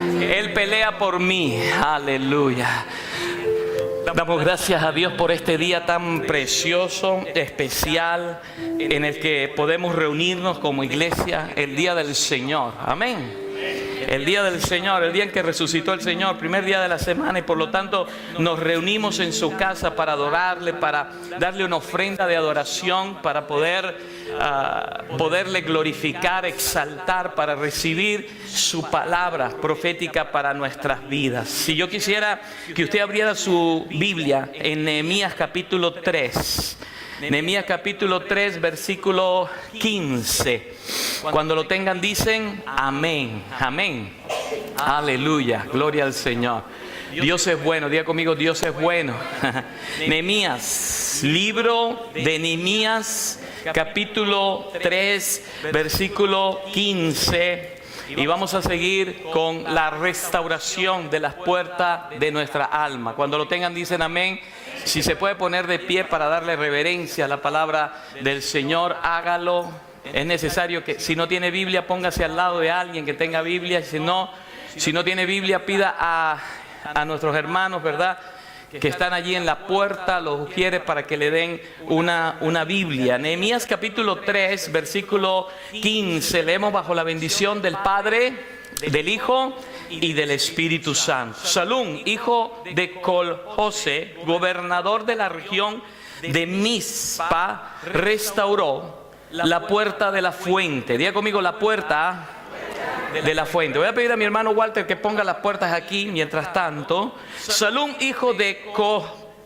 Él pelea por mí. Aleluya. Damos gracias a Dios por este día tan precioso, especial, en el que podemos reunirnos como iglesia, el día del Señor. Amén. El día del Señor, el día en que resucitó el Señor, primer día de la semana, y por lo tanto nos reunimos en su casa para adorarle, para darle una ofrenda de adoración, para poderle glorificar, exaltar, para recibir su palabra profética para nuestras vidas. Si yo quisiera que usted abriera su Biblia en Nehemías capítulo 3. Nehemías capítulo 3, versículo 15. Cuando lo tengan dicen amén, amén. Aleluya, gloria al Señor. Dios es bueno, diga conmigo, Dios es bueno. Nehemías, libro de Nehemías capítulo 3, versículo 15. Y vamos a seguir con la restauración de las puertas de nuestra alma. Cuando lo tengan dicen amén. Si se puede poner de pie para darle reverencia a la palabra del Señor, hágalo. Es necesario que si no tiene Biblia, póngase al lado de alguien que tenga Biblia. Si no tiene Biblia, pida a nuestros hermanos, ¿verdad?, que están allí en la puerta, los sugiere para que le den una Biblia. Nehemías capítulo 3, versículo 15. Leemos bajo la bendición del Padre, del Hijo y del Espíritu Santo. Salum, hijo de Col-Jose, gobernador de la región de Mizpa, restauró la puerta de la fuente. Diga conmigo, la puerta de la fuente. Voy a pedir a mi hermano Walter que ponga las puertas aquí mientras tanto. Salum, hijo de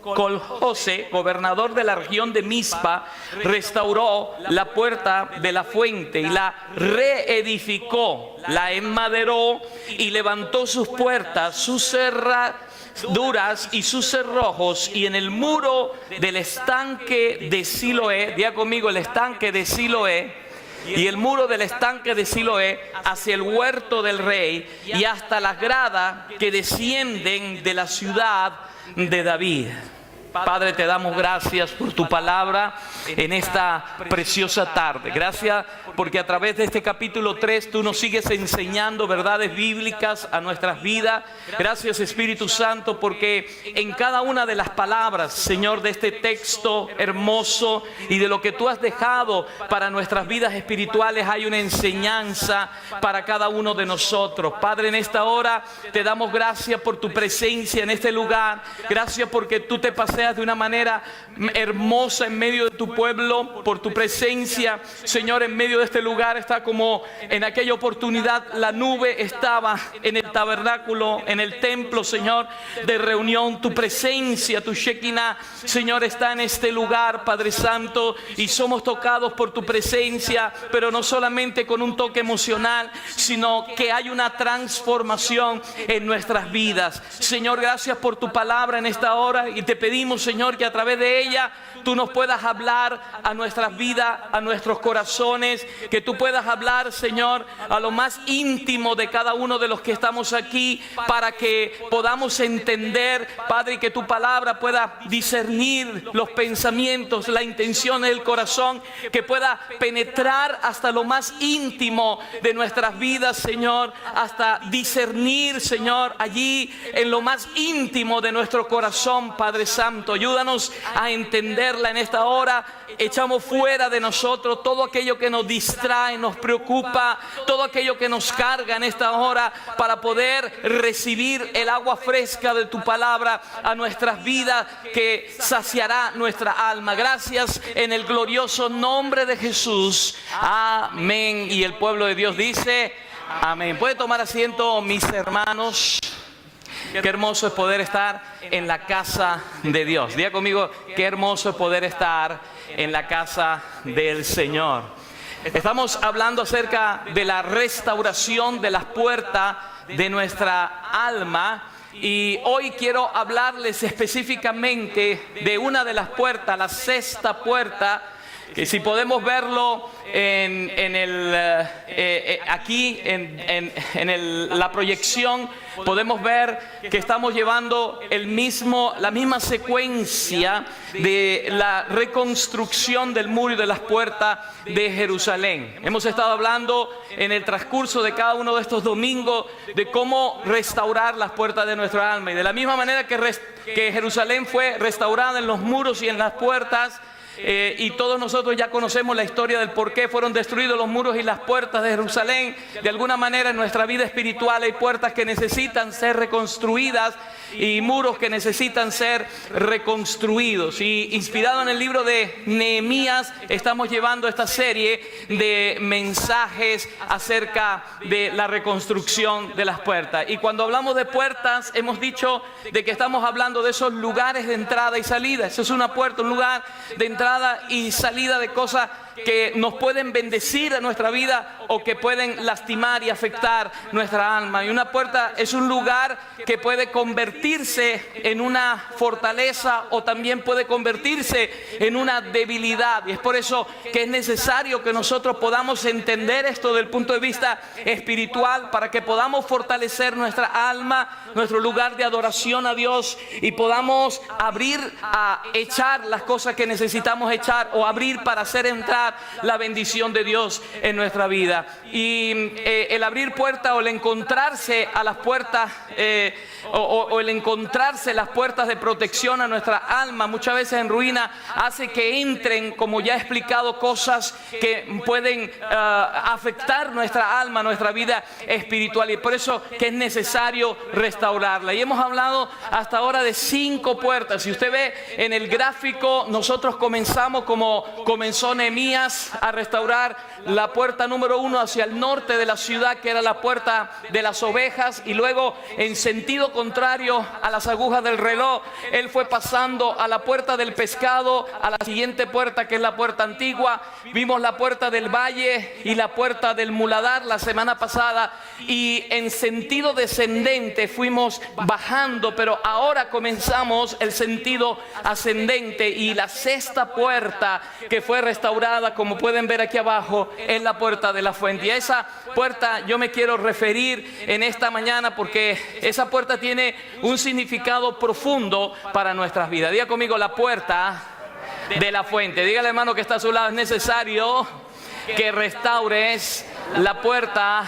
Col-Jose, gobernador de la región de Mizpa, restauró la puerta de la fuente y la reedificó, la enmaderó y levantó sus puertas, sus cerraduras y sus cerrojos, y en el muro del estanque de Siloé, diga conmigo, el estanque de Siloé, y el muro del estanque de Siloé hacia el huerto del rey y hasta las gradas que descienden de la ciudad de David. Padre, te damos gracias por tu palabra en esta preciosa tarde. Gracias porque a través de este capítulo 3 tú nos sigues enseñando verdades bíblicas a nuestras vidas. Gracias, Espíritu Santo, porque en cada una de las palabras, Señor, de este texto hermoso y de lo que tú has dejado para nuestras vidas espirituales, hay una enseñanza para cada uno de nosotros. Padre, en esta hora te damos gracias por tu presencia en este lugar. Gracias porque tú te paseas de una manera hermosa en medio de tu pueblo, por tu presencia, Señor, en medio de este lugar. Está como en aquella oportunidad la nube estaba en el tabernáculo, en el templo, Señor, de reunión. Tu presencia, tu Shekinah, Señor, está en este lugar, Padre Santo, y somos tocados por tu presencia, pero no solamente con un toque emocional, sino que hay una transformación en nuestras vidas. Señor, gracias por tu palabra en esta hora, y te pedimos, Señor, que a través de ella tú nos puedas hablar a nuestras vidas, a nuestros corazones, que tú puedas hablar, Señor, a lo más íntimo de cada uno de los que estamos aquí, para que podamos entender, Padre, y que tu palabra pueda discernir los pensamientos, la intención del corazón, que pueda penetrar hasta lo más íntimo de nuestras vidas, Señor, hasta discernir, Señor, allí en lo más íntimo de nuestro corazón, Padre Santo. Ayúdanos a entenderla en esta hora. Echamos fuera de nosotros todo aquello que nos distrae, nos preocupa, todo aquello que nos carga en esta hora, para poder recibir el agua fresca de tu palabra a nuestras vidas, que saciará nuestra alma. Gracias en el glorioso nombre de Jesús. Amén. Y el pueblo de Dios dice amén. Puede tomar asiento, mis hermanos. Qué hermoso es poder estar en la casa de Dios. Diga conmigo, qué hermoso es poder estar en la casa del Señor. Estamos hablando acerca de la restauración de las puertas de nuestra alma. Y hoy quiero hablarles específicamente de una de las puertas, la sexta puerta, que si podemos verlo aquí en la proyección, podemos ver que estamos llevando la misma secuencia de la reconstrucción del muro y de las puertas de Jerusalén. Hemos estado hablando en el transcurso de cada uno de estos domingos de cómo restaurar las puertas de nuestra alma, y de la misma manera que Jerusalén fue restaurada en los muros y en las puertas. Y todos nosotros ya conocemos la historia del por qué fueron destruidos los muros y las puertas de Jerusalén. De alguna manera en nuestra vida espiritual hay puertas que necesitan ser reconstruidas y muros que necesitan ser reconstruidos. Y inspirado en el libro de Nehemías, estamos llevando esta serie de mensajes acerca de la reconstrucción de las puertas. Y cuando hablamos de puertas, hemos dicho de que estamos hablando de esos lugares de entrada y salida. Eso es una puerta, un lugar de entrada y salida de cosas que nos pueden bendecir a nuestra vida o que pueden lastimar y afectar nuestra alma. Y una puerta es un lugar que puede convertirse en una fortaleza o también puede convertirse en una debilidad. Y es por eso que es necesario que nosotros podamos entender esto desde el punto de vista espiritual, para que podamos fortalecer nuestra alma, nuestro lugar de adoración a Dios, y podamos abrir a echar las cosas que necesitamos echar, o abrir para hacer entrar la bendición de Dios en nuestra vida. Y el abrir puertas o el encontrarse a las puertas o el encontrarse las puertas de protección a nuestra alma, muchas veces en ruina, hace que entren, como ya he explicado, cosas que pueden afectar nuestra alma, nuestra vida espiritual, y por eso que es necesario restaurarla. Y hemos hablado hasta ahora de 5 puertas. Si usted ve en el gráfico, nosotros comenzamos como comenzó Nehemías, a restaurar la puerta número 1 hacia el norte de la ciudad, que era la puerta de las ovejas, y luego en sentido contrario a las agujas del reloj, él fue pasando a la puerta del pescado, a la siguiente puerta, que es la puerta antigua. Vimos la puerta del valle y la puerta del muladar la semana pasada, y en sentido descendente fuimos bajando, pero ahora comenzamos el sentido ascendente, y la 6ª puerta que fue restaurada, como pueden ver aquí abajo, es la puerta de la fuente. Y a esa puerta yo me quiero referir en esta mañana, porque esa puerta tiene un significado profundo para nuestras vidas. Diga conmigo: la puerta de la fuente. Dígale, hermano, que está a su lado: es necesario que restaures la puerta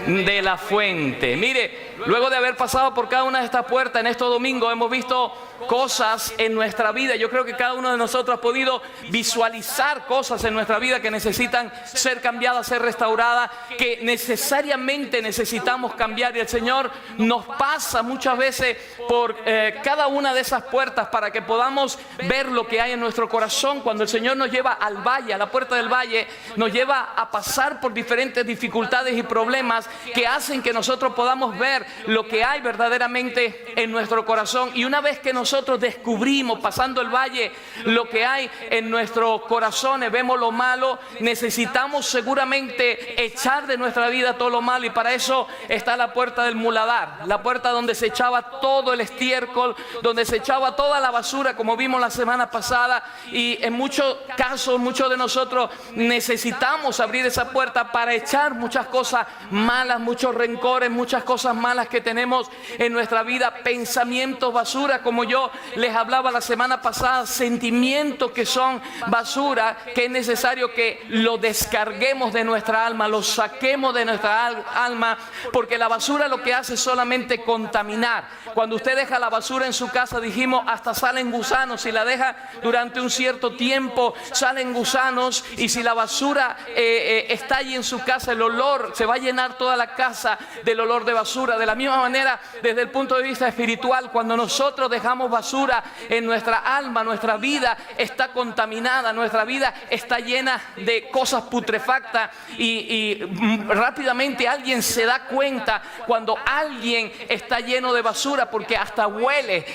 de la fuente. Mire, luego de haber pasado por cada una de estas puertas en estos domingos, hemos visto cosas en nuestra vida. Yo creo que cada uno de nosotros ha podido visualizar cosas en nuestra vida que necesitan ser cambiadas, ser restauradas, que necesariamente necesitamos cambiar. Y el Señor nos pasa muchas veces por cada una de esas puertas para que podamos ver lo que hay en nuestro corazón. Cuando el Señor nos lleva al valle, a la puerta del valle, nos lleva a pasar por diferentes dificultades y problemas que hacen que nosotros podamos ver lo que hay verdaderamente en nuestro corazón. Y una vez que nosotros descubrimos, pasando el valle, lo que hay en nuestros corazones, vemos lo malo, necesitamos seguramente echar de nuestra vida todo lo malo, y para eso está la puerta del muladar, la puerta donde se echaba todo el estiércol, donde se echaba toda la basura, como vimos la semana pasada. Y en muchos casos, muchos de nosotros necesitamos abrir esa puerta para echar muchas cosas malas, muchos rencores, muchas cosas malas que tenemos en nuestra vida, pensamientos basura, como yo les hablaba la semana pasada, sentimientos que son basura, que es necesario que lo descarguemos de nuestra alma, lo saquemos de nuestra alma, porque la basura lo que hace es solamente contaminar. Cuando usted deja la basura en su casa, dijimos, hasta salen gusanos. Si la deja durante un cierto tiempo, salen gusanos, y si la basura está allí en su casa, el olor se va a llenar toda la casa del olor de basura. De la misma manera, desde el punto de vista espiritual, cuando nosotros dejamos basura en nuestra alma, nuestra vida está contaminada, nuestra vida está llena de cosas putrefactas, y rápidamente alguien se da cuenta cuando alguien está lleno de basura, porque hasta huele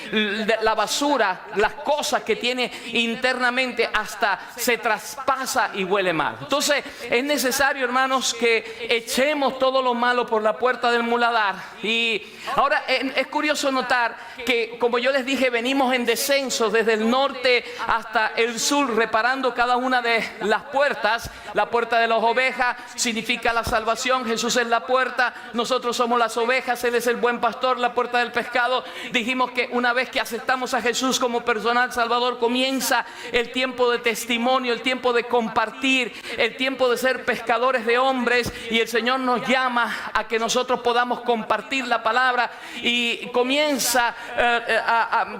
la basura, las cosas que tiene internamente, hasta se traspasa y huele mal. Entonces es necesario, hermano, hermanos, que echemos todo lo malo por la puerta del muladar. Y ahora es curioso notar que, como yo les dije, venimos en descenso desde el norte hasta el sur, reparando cada una de las puertas. La puerta de las ovejas significa la salvación. Jesús es la puerta, nosotros somos las ovejas, Él es el buen pastor. La puerta del pescado, dijimos que una vez que aceptamos a Jesús como personal salvador, comienza el tiempo de testimonio, el tiempo de compartir, el tiempo de ser pescadores de hombres, y el Señor nos llama a que nosotros podamos compartir la palabra. Y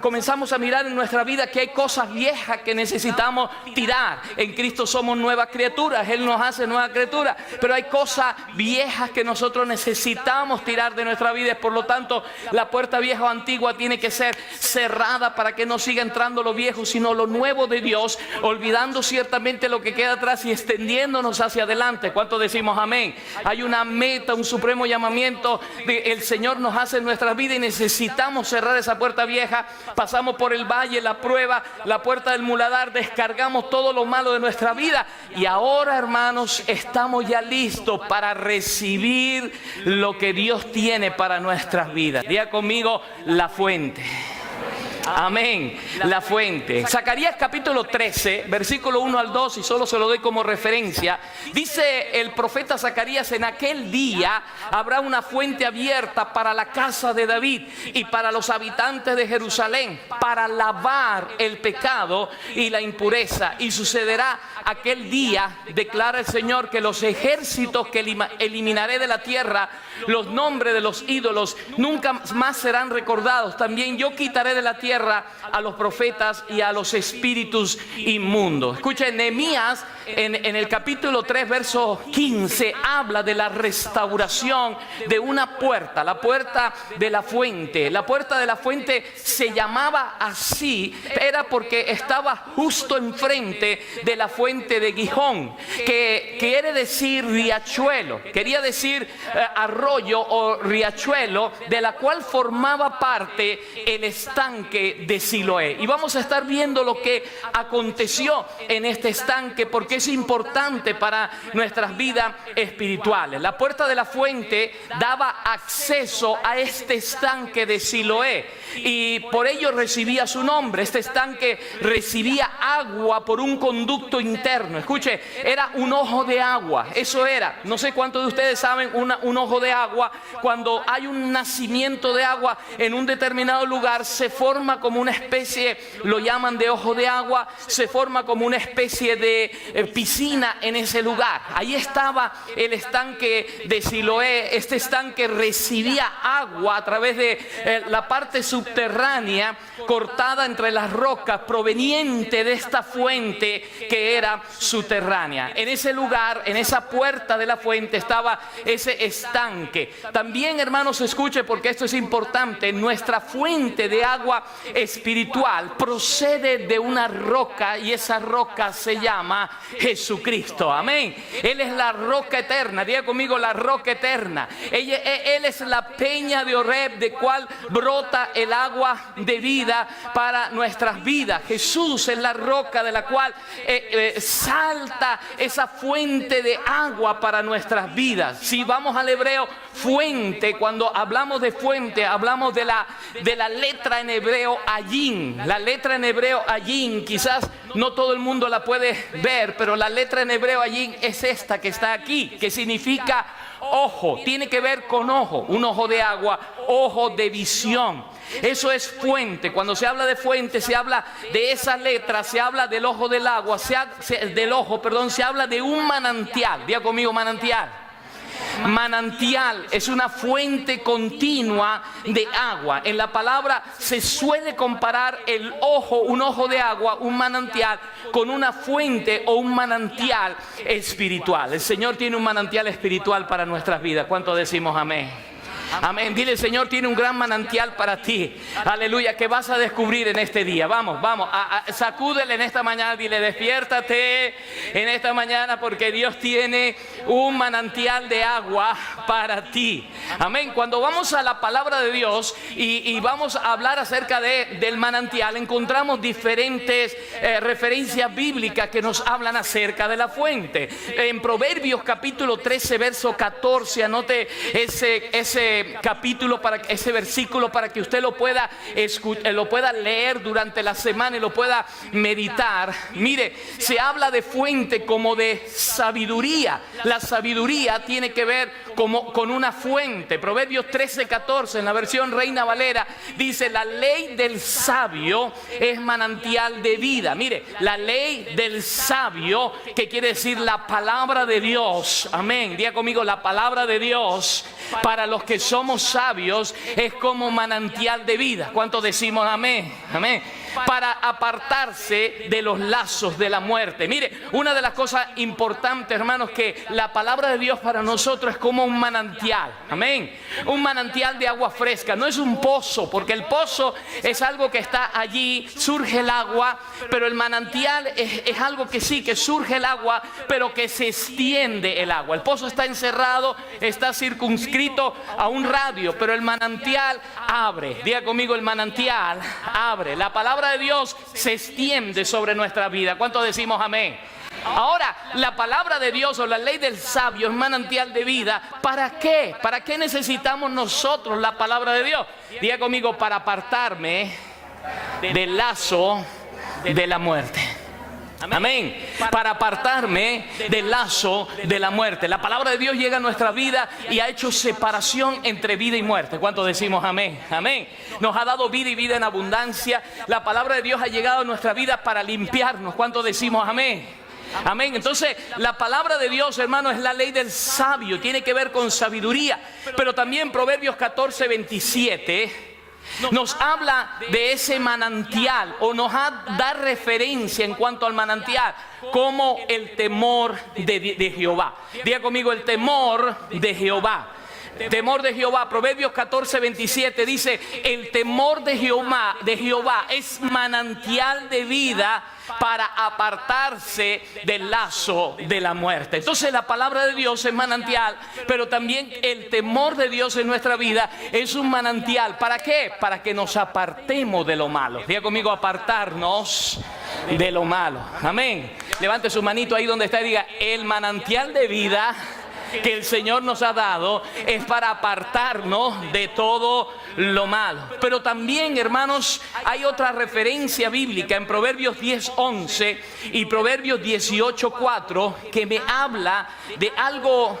comenzamos a mirar en nuestra vida que hay cosas viejas que necesitamos tirar. En Cristo somos nuevas criaturas, Él nos hace nueva criatura, pero hay cosas viejas que nosotros necesitamos tirar de nuestra vida. Por lo tanto, la puerta vieja o antigua tiene que ser cerrada para que no siga entrando lo viejo, sino lo nuevo de Dios, olvidando ciertamente lo que queda atrás y extendiéndonos hacia adelante. ¿Cuánto decimos amén? Hay una meta, un supremo llamamiento que el Señor nos hace en nuestras vidas, y necesitamos cerrar esa puerta vieja. Pasamos por el valle, la prueba, la puerta del muladar, descargamos todo lo malo de nuestra vida, y ahora, hermanos, estamos ya listos para recibir lo que Dios tiene para nuestras vidas. Diga conmigo: la fuente. Amén, la fuente. Zacarías capítulo 13, versículo 1 al 2, y solo se lo doy como referencia. Dice el profeta Zacarías: en aquel día habrá una fuente abierta para la casa de David y para los habitantes de Jerusalén, para lavar el pecado y la impureza. Y sucederá aquel día, declara el Señor, que los ejércitos que eliminaré de la tierra, los nombres de los ídolos, nunca más serán recordados. También yo quitaré de la tierra a los profetas y a los espíritus inmundos. Escuchen, Nehemías en el capítulo 3, verso 15, habla de la restauración de una puerta, la puerta de la fuente. La puerta de la fuente se llamaba así, era porque estaba justo enfrente de la fuente de Gihón, que quiere decir riachuelo, quería decir arroyo o riachuelo, de la cual formaba parte el estanque de Siloé. Y vamos a estar viendo lo que aconteció en este estanque, porque es importante para nuestras vidas espirituales. La puerta de la fuente daba acceso a este estanque de Siloé, y por ello recibía su nombre. Este estanque recibía agua por un conducto interno. Escuche, era un ojo de agua. Eso era, no sé cuántos de ustedes saben, un ojo de agua. Cuando hay un nacimiento de agua en un determinado lugar, se forma como una especie, lo llaman de ojo de agua, se forma como una especie de piscina en ese lugar. Ahí estaba el estanque de Siloé. Este estanque recibía agua a través de la parte subterránea, cortada entre las rocas, proveniente de esta fuente que era subterránea. En ese lugar, en esa puerta de la fuente, estaba ese estanque. También, hermanos, escuche, porque esto es importante. Nuestra fuente de agua espiritual procede de una roca, y esa roca se llama Jesucristo. Amén. Él es la roca eterna. Diga conmigo: la roca eterna. Él es la peña de Oreb, de cual brota el agua de vida para nuestras vidas. Jesús es la roca de la cual salta esa fuente de agua para nuestras vidas. Si vamos al hebreo, fuente, cuando hablamos de fuente, hablamos de la letra en hebreo ayin. La letra en hebreo ayin, quizás no todo el mundo la puede ver, pero la letra en hebreo ayin es esta que está aquí, que significa ojo. Tiene que ver con ojo, un ojo de agua, ojo de visión. Eso es fuente. Cuando se habla de fuente, se habla de esa letra, se habla del ojo del agua, se habla de un manantial. Diga conmigo: manantial. Manantial es una fuente continua de agua. En la palabra se suele comparar el ojo, un ojo de agua, un manantial, con una fuente o un manantial espiritual. El Señor tiene un manantial espiritual para nuestras vidas. ¿Cuánto decimos amén? Amén. Dile, Señor tiene un gran manantial para ti. Aleluya, que vas a descubrir en este día. Vamos, sacúdele en esta mañana. Dile, despiértate en esta mañana porque Dios tiene un manantial de agua para ti. Amén. Cuando vamos a la palabra de Dios y vamos a hablar acerca del manantial, encontramos diferentes referencias bíblicas que nos hablan acerca de la fuente. En Proverbios capítulo 13 verso 14, anote ese capítulo, ese versículo, para que usted lo pueda leer durante la semana y lo pueda meditar. Mire, se habla de fuente como de sabiduría. La sabiduría tiene que ver con una fuente. Proverbios 13, 14 en la versión Reina Valera dice: la ley del sabio es manantial de vida. Mire, la ley del sabio, que quiere decir la palabra de Dios. Amén. Diga conmigo, la palabra de Dios para los que somos sabios es como manantial de vida. ¿Cuántos decimos amén? Amén. Para apartarse de los lazos de la muerte. Mire, una de las cosas importantes, hermanos, que la palabra de Dios para nosotros es como un manantial. Amén. Un manantial de agua fresca. No es un pozo, porque el pozo es algo que está allí, surge el agua, pero el manantial es algo que sí, que surge el agua, pero que se extiende el agua. El pozo está encerrado, está circunscrito a un radio, pero el manantial abre. Diga conmigo, el manantial abre. La palabra de Dios se extiende sobre nuestra vida. ¿Cuántos decimos amén? Ahora, la palabra de Dios o la ley del sabio es manantial de vida. ¿Para qué? ¿Para qué necesitamos nosotros la palabra de Dios? Diga conmigo, para apartarme del lazo de la muerte. Amén. Para apartarme del lazo de la muerte. La palabra de Dios llega a nuestra vida y ha hecho separación entre vida y muerte. ¿Cuántos decimos amén? Amén. Nos ha dado vida y vida en abundancia. La palabra de Dios ha llegado a nuestra vida para limpiarnos. ¿Cuántos decimos amén? Amén. Entonces, la palabra de Dios, hermano, es la ley del sabio. Tiene que ver con sabiduría. Pero también Proverbios 14, 27 nos habla de ese manantial, o nos da referencia en cuanto al manantial como el temor de Jehová. Diga conmigo, el temor de Jehová. Temor de Jehová. Proverbios 14, 27 dice: el temor de Jehová es manantial de vida para apartarse del lazo de la muerte. Entonces la palabra de Dios es manantial, pero también el temor de Dios en nuestra vida es un manantial. ¿Para qué? Para que nos apartemos de lo malo. Diga conmigo, apartarnos de lo malo. Amén. Levante su manito ahí donde está y diga: el manantial de vida que el Señor nos ha dado es para apartarnos de todo lo malo. Pero también, hermanos, hay otra referencia bíblica en Proverbios 10:11 y Proverbios 18:4 que me habla de algo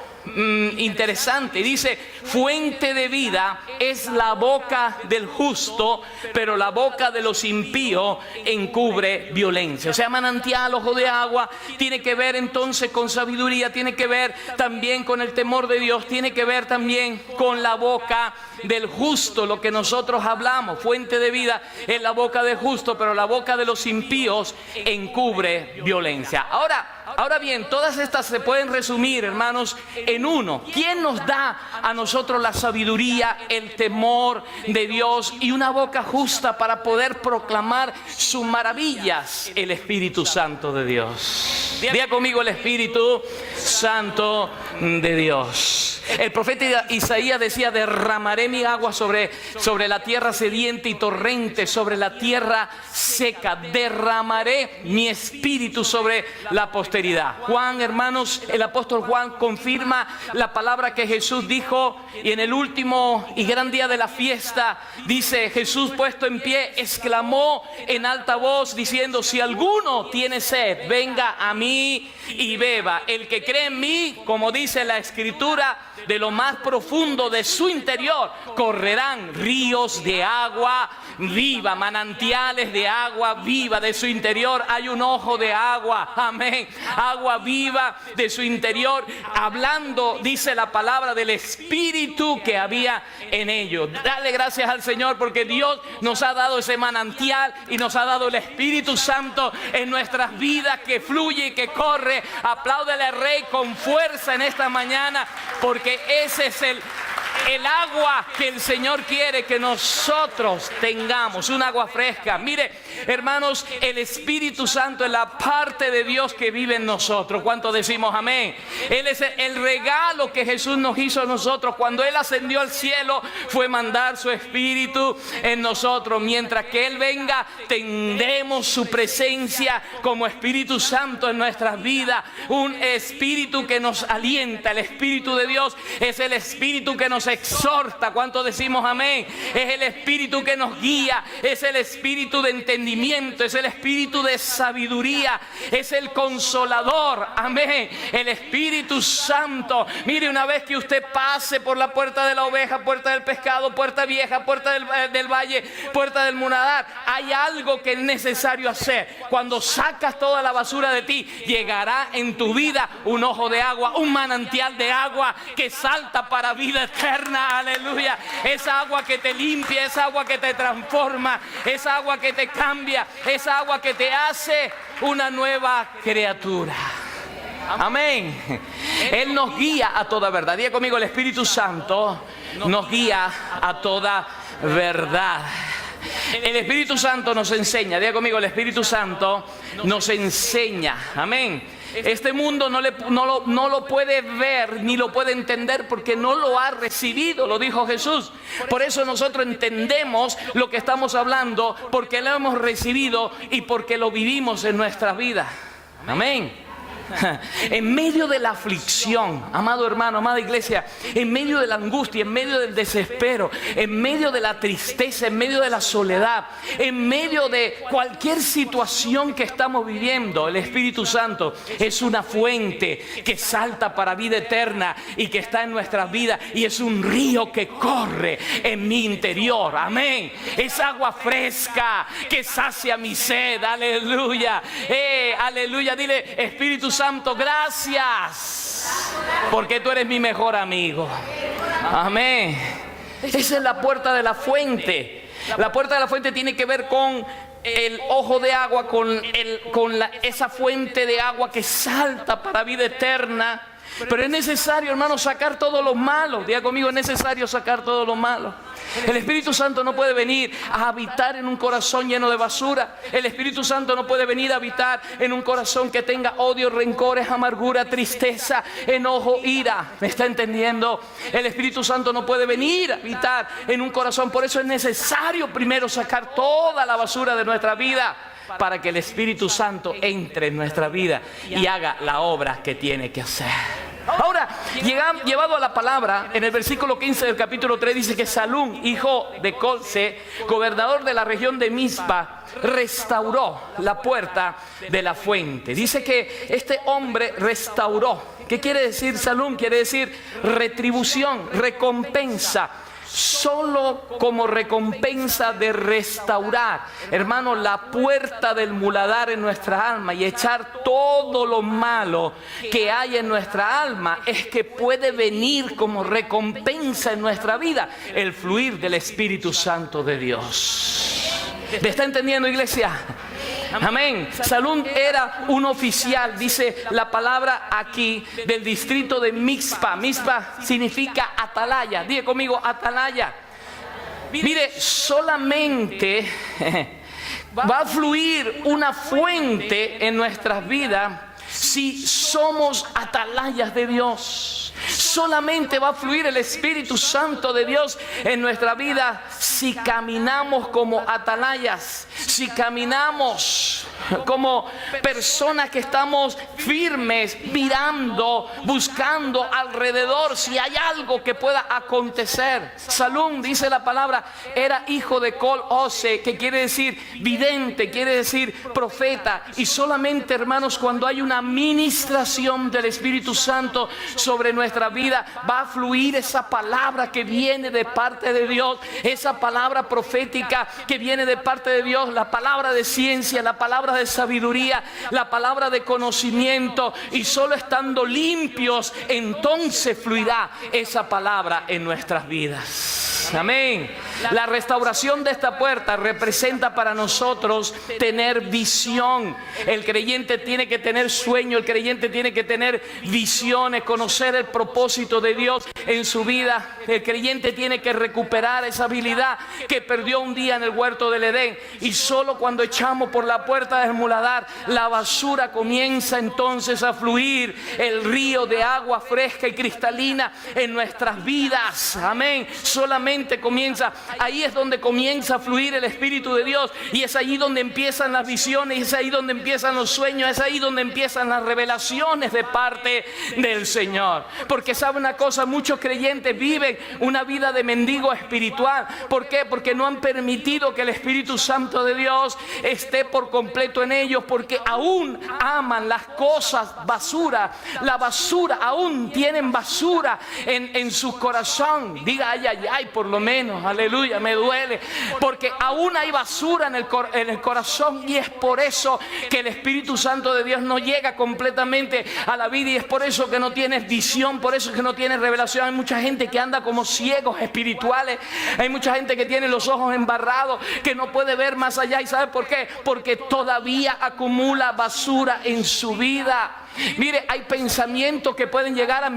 interesante. Dice: fuente de vida es la boca del justo, pero la boca de los impíos encubre violencia. O sea, manantial, ojo de agua, tiene que ver entonces con sabiduría, tiene que ver también con el temor de Dios, tiene que ver también con la boca del justo, lo que nosotros hablamos. Fuente de vida es la boca del justo, pero la boca de los impíos encubre violencia. Ahora bien, todas estas se pueden resumir, hermanos, en uno. ¿Quién nos da a nosotros la sabiduría, el temor de Dios y una boca justa para poder proclamar sus maravillas? El Espíritu Santo de Dios. Diga conmigo, el Espíritu Santo de Dios. El profeta Isaías decía: derramaré mi agua sobre la tierra sedienta y torrente sobre la tierra seca. Derramaré mi espíritu sobre la posteridad. Juan, hermanos, el apóstol Juan confirma la palabra que Jesús dijo, y en el último y gran día de la fiesta dice: Jesús, puesto en pie, exclamó en alta voz diciendo: si alguno tiene sed, venga a mí y beba. El que cree en mí, como dice la Escritura, de lo más profundo de su interior correrán ríos de agua viva, manantiales de agua viva. De su interior hay un ojo de agua, amén, agua viva de su interior, hablando, dice la palabra, del espíritu que había en ellos. Dale gracias al Señor porque Dios nos ha dado ese manantial y nos ha dado el Espíritu Santo en nuestras vidas, que fluye y que corre. Apláudele al Rey con fuerza en esta mañana, porque ese es el agua que el Señor quiere que nosotros tengamos, un agua fresca. Mire, hermanos, el Espíritu Santo es la parte de Dios que vive en nosotros. ¿Cuántos decimos amén? Él es el regalo que Jesús nos hizo a nosotros. Cuando Él ascendió al cielo, fue mandar su Espíritu en nosotros. Mientras que Él venga, tendremos su presencia como Espíritu Santo en nuestras vidas. Un Espíritu que nos alienta. El Espíritu de Dios es el Espíritu que nos exhorta. ¿Cuántos decimos amén? Es el Espíritu que nos guía. Es el Espíritu de entendimiento. Es el Espíritu de sabiduría. Es el consolador. Amén. El Espíritu Santo. Mire, una vez que usted pase por la puerta de la oveja, puerta del pescado, puerta vieja, puerta del valle, puerta del Munadar, hay algo que es necesario hacer. Cuando sacas toda la basura de ti, llegará en tu vida un ojo de agua, un manantial de agua que salta para vida eterna. Aleluya. Esa agua que te limpia, esa agua que te transforma, esa agua que te cambia, esa agua que te hace una nueva criatura. Amén. Él nos guía a toda verdad. Diga conmigo, el Espíritu Santo nos guía a toda verdad. El Espíritu Santo nos enseña. Diga conmigo, el Espíritu Santo nos enseña. Amén. Este mundo no lo puede ver ni lo puede entender porque no lo ha recibido, lo dijo Jesús. Por eso nosotros entendemos lo que estamos hablando, porque lo hemos recibido y porque lo vivimos en nuestra vida. Amén. En medio de la aflicción, amado hermano, amada iglesia, en medio de la angustia, en medio del desespero, en medio de la tristeza, en medio de la soledad, en medio de cualquier situación que estamos viviendo, el Espíritu Santo es una fuente que salta para vida eterna y que está en nuestras vidas, y es un río que corre en mi interior. Amén. Es agua fresca que sacia mi sed. Aleluya. Aleluya. Dile, Espíritu Santo, gracias, porque tú eres mi mejor amigo. Amén. Esa es la puerta de la fuente. La puerta de la fuente tiene que ver con el ojo de agua, esa fuente de agua que salta para vida eterna. Pero es necesario, hermano, sacar todo lo malo. Diga conmigo, es necesario sacar todo lo malo. El Espíritu Santo no puede venir a habitar en un corazón lleno de basura. El Espíritu Santo no puede venir a habitar en un corazón que tenga odio, rencores, amargura, tristeza, enojo, ira. ¿Me está entendiendo? El Espíritu Santo no puede venir a habitar en un corazón. Por eso es necesario primero sacar toda la basura de nuestra vida, para que el Espíritu Santo entre en nuestra vida y haga la obra que tiene que hacer. Ahora, llevado a la palabra, en el versículo 15 del capítulo 3 dice que Salum, hijo de Colse, gobernador de la región de Mizpa, restauró la puerta de la fuente. Dice que este hombre restauró. ¿Qué quiere decir Salum? Quiere decir retribución, recompensa. Solo como recompensa de restaurar, hermano, la puerta del muladar en nuestra alma y echar todo lo malo que hay en nuestra alma, es que puede venir como recompensa en nuestra vida el fluir del Espíritu Santo de Dios. ¿Me está entendiendo, iglesia? Amén. Salum era un oficial, dice la palabra aquí, del distrito de Mizpa. Mizpa significa atalaya. Diga conmigo, atalaya. Mire, solamente va a fluir una fuente en nuestras vidas si somos atalayas de Dios. Solamente va a fluir el Espíritu Santo de Dios en nuestra vida si caminamos como atalayas, si caminamos como personas que estamos firmes, mirando, buscando alrededor si hay algo que pueda acontecer. Salum, dice la palabra, era hijo de Col-Ose, que quiere decir vidente, quiere decir profeta. Y solamente, hermanos, cuando hay una ministración del Espíritu Santo sobre nuestra vida, va a fluir esa palabra que viene de parte de Dios, esa palabra profética que viene de parte de Dios, la palabra de ciencia, la palabra de sabiduría, la palabra de conocimiento. Y solo estando limpios, entonces fluirá esa palabra en nuestras vidas. más. Amén. La restauración de esta puerta representa para nosotros tener visión. El creyente tiene que tener sueño, el creyente tiene que tener visiones, conocer el propósito de Dios en su vida. El creyente tiene que recuperar esa habilidad que perdió un día en el huerto del Edén. Y solo cuando echamos por la puerta del muladar, la basura comienza entonces a fluir el río de agua fresca y cristalina en nuestras vidas. Amén. Solamente comienza, ahí es donde comienza a fluir el Espíritu de Dios, y es ahí donde empiezan las visiones, es ahí donde empiezan los sueños, es ahí donde empiezan las revelaciones de parte del Señor. Porque sabe una cosa, muchos creyentes viven una vida de mendigo espiritual. ¿Por qué? Porque no han permitido que el Espíritu Santo de Dios esté por completo en ellos, porque aún aman las cosas basura, la basura, aún tienen basura en su corazón. Diga ay, ay, ay, por lo menos, aleluya, me duele, porque aún hay basura en el corazón, y es por eso que el Espíritu Santo de Dios no llega completamente a la vida, y es por eso que no tienes visión, por eso que no tienes revelación. Hay mucha gente que anda como ciegos espirituales, hay mucha gente que tiene los ojos embarrados, que no puede ver más allá. ¿Y sabe por qué? Porque todavía acumula basura en su vida. Mire, hay pensamientos que pueden llegar a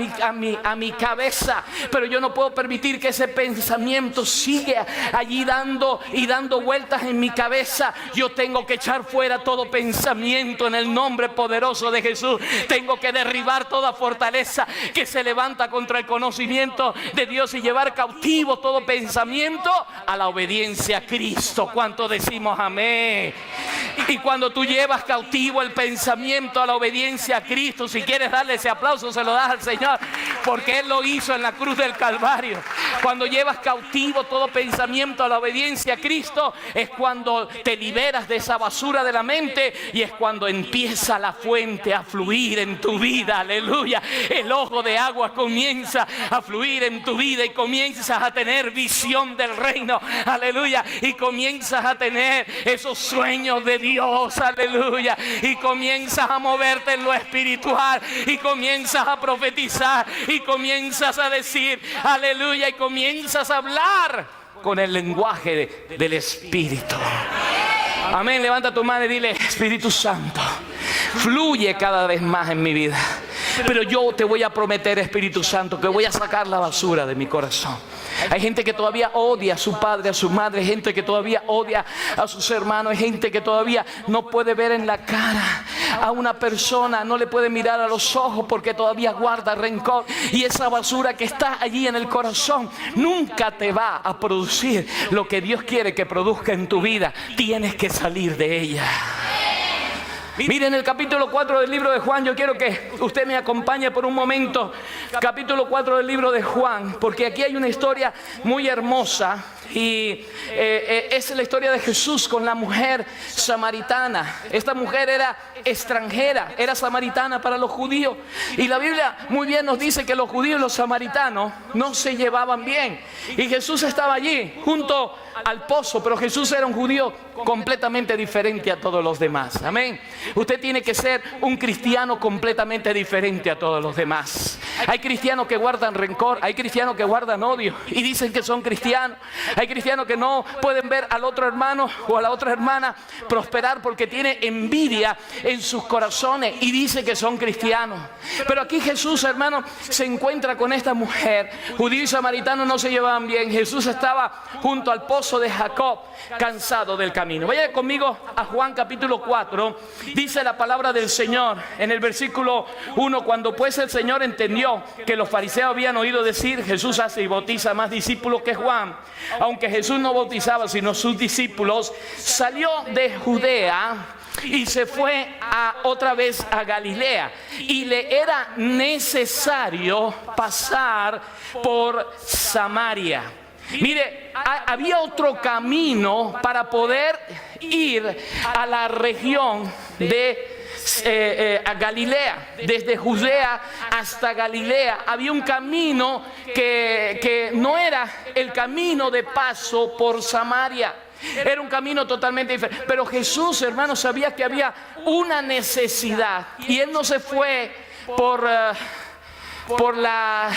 mi cabeza, pero yo no puedo permitir que ese pensamiento siga allí dando vueltas en mi cabeza. Yo tengo que echar fuera todo pensamiento en el nombre poderoso de Jesús. Tengo que derribar toda fortaleza que se levanta contra el conocimiento de Dios y llevar cautivo todo pensamiento a la obediencia a Cristo. ¿Cuánto decimos amén? Y cuando tú llevas cautivo el pensamiento a la obediencia a Cristo, si quieres darle ese aplauso, se lo das al Señor, porque Él lo hizo en la cruz del Calvario. Cuando llevas cautivo todo pensamiento a la obediencia a Cristo, es cuando te liberas de esa basura de la mente, y es cuando empieza la fuente a fluir en tu vida. Aleluya. El ojo de agua comienza a fluir en tu vida, y comienzas a tener visión del reino. Aleluya. Y comienzas a tener esos sueños de Dios. Aleluya. Y comienzas a moverte en lo espiritual, y comienzas a profetizar, y comienzas a decir aleluya, y comienzas a hablar con el lenguaje del Espíritu. Amén. Levanta tu mano y dile: Espíritu Santo, fluye cada vez más en mi vida. Pero yo te voy a prometer, Espíritu Santo, que voy a sacar la basura de mi corazón. Hay gente que todavía odia a su padre, a su madre. Hay gente que todavía odia a sus hermanos. Hay gente que todavía no puede ver en la cara a una persona, no le puede mirar a los ojos, porque todavía guarda rencor. Y esa basura que está allí en el corazón nunca te va a producir lo que Dios quiere que produzca en tu vida. Tienes que salir de ella. Miren el capítulo 4 del libro de Juan. Yo quiero que usted me acompañe por un momento. Capítulo 4 del libro de Juan, porque aquí hay una historia muy hermosa. Y es la historia de Jesús con la mujer samaritana. Esta mujer era extranjera, era samaritana para los judíos. Y la Biblia muy bien nos dice que los judíos y los samaritanos no se llevaban bien. Y Jesús estaba allí junto al pozo, pero Jesús era un judío completamente diferente a todos los demás. Amén. Usted tiene que ser un cristiano completamente diferente a todos los demás. Hay cristianos que guardan rencor, hay cristianos que guardan odio y dicen que son cristianos. Hay cristianos que no pueden ver al otro hermano o a la otra hermana prosperar porque tiene envidia en sus corazones y dice que son cristianos. Pero aquí Jesús, hermano, se encuentra con esta mujer. Judío y samaritano no se llevaban bien. Jesús estaba junto al pozo de Jacob, cansado del camino. Vaya conmigo a Juan capítulo 4. Dice la palabra del Señor en el versículo 1: cuando pues el Señor entendió que los fariseos habían oído decir: Jesús hace y bautiza más discípulos que Juan, aunque Jesús no bautizaba sino sus discípulos, salió de Judea y se fue otra vez a Galilea, y le era necesario pasar por Samaria. Mire, había otro camino para poder ir a la región de a Galilea. Desde Judea hasta Galilea había un camino que no era el camino de paso por Samaria. Era un camino totalmente diferente. Pero Jesús, hermanos, sabía que había una necesidad, y Él no se fue por la,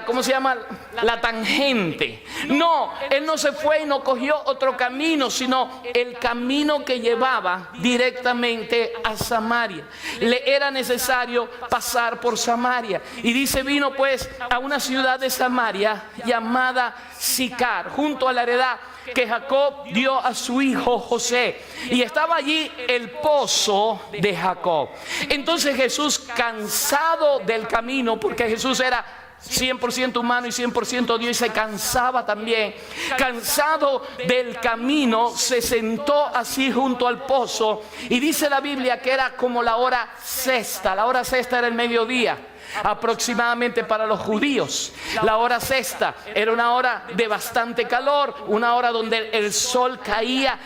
¿cómo se llama? La tangente. No, él no se fue y no cogió otro camino, sino el camino que llevaba directamente a Samaria. Le era necesario pasar por Samaria. Y dice, vino pues a una ciudad de Samaria llamada Sicar, junto a la heredad que Jacob dio a su hijo José, y estaba allí el pozo de Jacob. Entonces Jesús, cansado del camino, porque Jesús era 100% humano y 100% Dios, y se cansaba también, cansado del camino, se sentó así junto al pozo. Y dice la Biblia que era como la hora sexta. La hora sexta era el mediodía aproximadamente para los judíos. La hora sexta era una hora de bastante calor, una hora donde el sol caía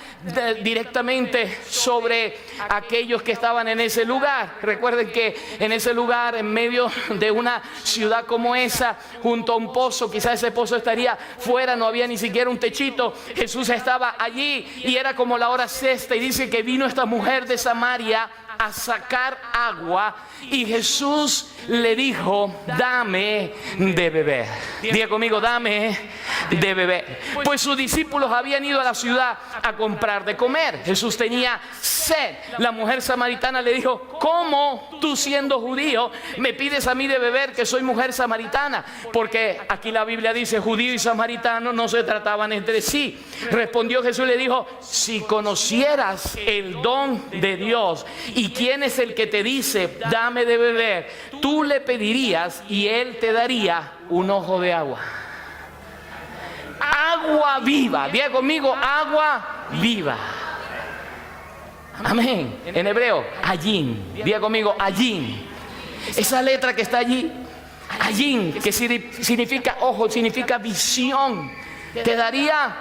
directamente sobre aquellos que estaban en ese lugar. Recuerden que en ese lugar, en medio de una ciudad como esa, junto a un pozo, quizás ese pozo estaría fuera, no había ni siquiera un techito. Jesús estaba allí y era como la hora sexta, y dice que vino esta mujer de Samaria a sacar agua, y Jesús le dijo, dame de beber. Diga conmigo, dame de beber. Pues sus discípulos habían ido a la ciudad a comprar de comer. Jesús tenía sed. La mujer samaritana le dijo, ¿cómo tú, siendo judío, me pides a mí de beber, que soy mujer samaritana? Porque aquí la Biblia dice, judío y samaritano no se trataban entre sí. Respondió Jesús y le dijo, si conocieras el don de Dios y quién es el que te dice, dame de beber, tú le pedirías y él te daría un ojo de agua. Agua viva. Diga conmigo, agua viva. Amén. En hebreo, ayin. Diga conmigo, ayin. Esa letra que está allí, ayin, que significa ojo, significa visión. Te daría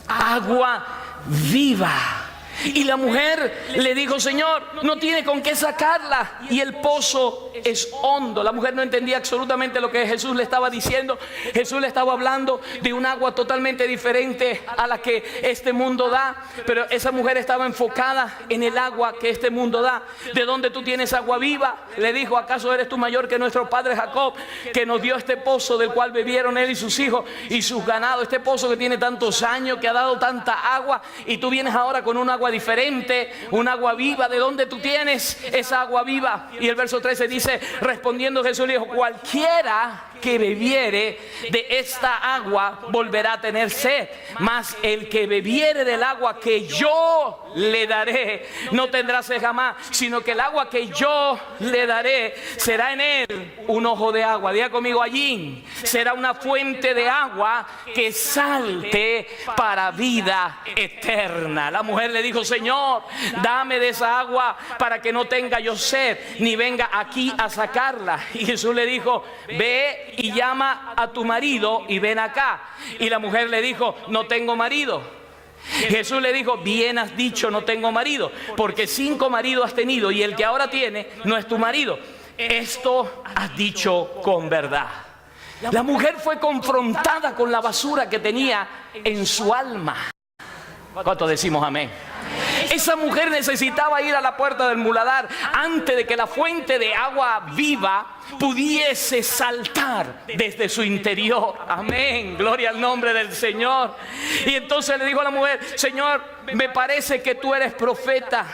agua viva. Y la mujer le dijo, Señor, no tiene con qué sacarla, y el pozo es hondo. La mujer no entendía absolutamente lo que Jesús le estaba diciendo. Jesús le estaba hablando de un agua totalmente diferente a la que este mundo da, pero esa mujer estaba enfocada en el agua que este mundo da. ¿De dónde tú tienes agua viva? Le dijo, ¿acaso eres tú mayor que nuestro padre Jacob, que nos dio este pozo del cual bebieron él y sus hijos y sus ganados? Este pozo que tiene tantos años, que ha dado tanta agua, y tú vienes ahora con un agua diferente, un agua viva. ¿De dónde tú tienes esa agua viva? Y el verso 13 dice, respondiendo Jesús le dijo, cualquiera que bebiere de esta agua volverá a tener sed, mas el que bebiere del agua que yo le daré no tendrá sed jamás, sino que el agua que yo le daré será en él un ojo de agua. Diga conmigo, allí será una fuente de agua que salte para vida eterna. La mujer le dijo, Señor, dame de esa agua para que no tenga yo sed, ni venga aquí a sacarla. Y Jesús le dijo, ve y llama a tu marido y ven acá. Y la mujer le dijo, no tengo marido. Jesús le dijo, bien has dicho, no tengo marido, porque 5 maridos has tenido y el que ahora tiene no es tu marido. Esto has dicho con verdad. La mujer fue confrontada con la basura que tenía en su alma. ¿Cuántos decimos amén? Esa mujer necesitaba ir a la puerta del muladar antes de que la fuente de agua viva pudiese saltar desde su interior. Amén, gloria al nombre del Señor. Y entonces le dijo a la mujer, Señor, me parece que tú eres profeta.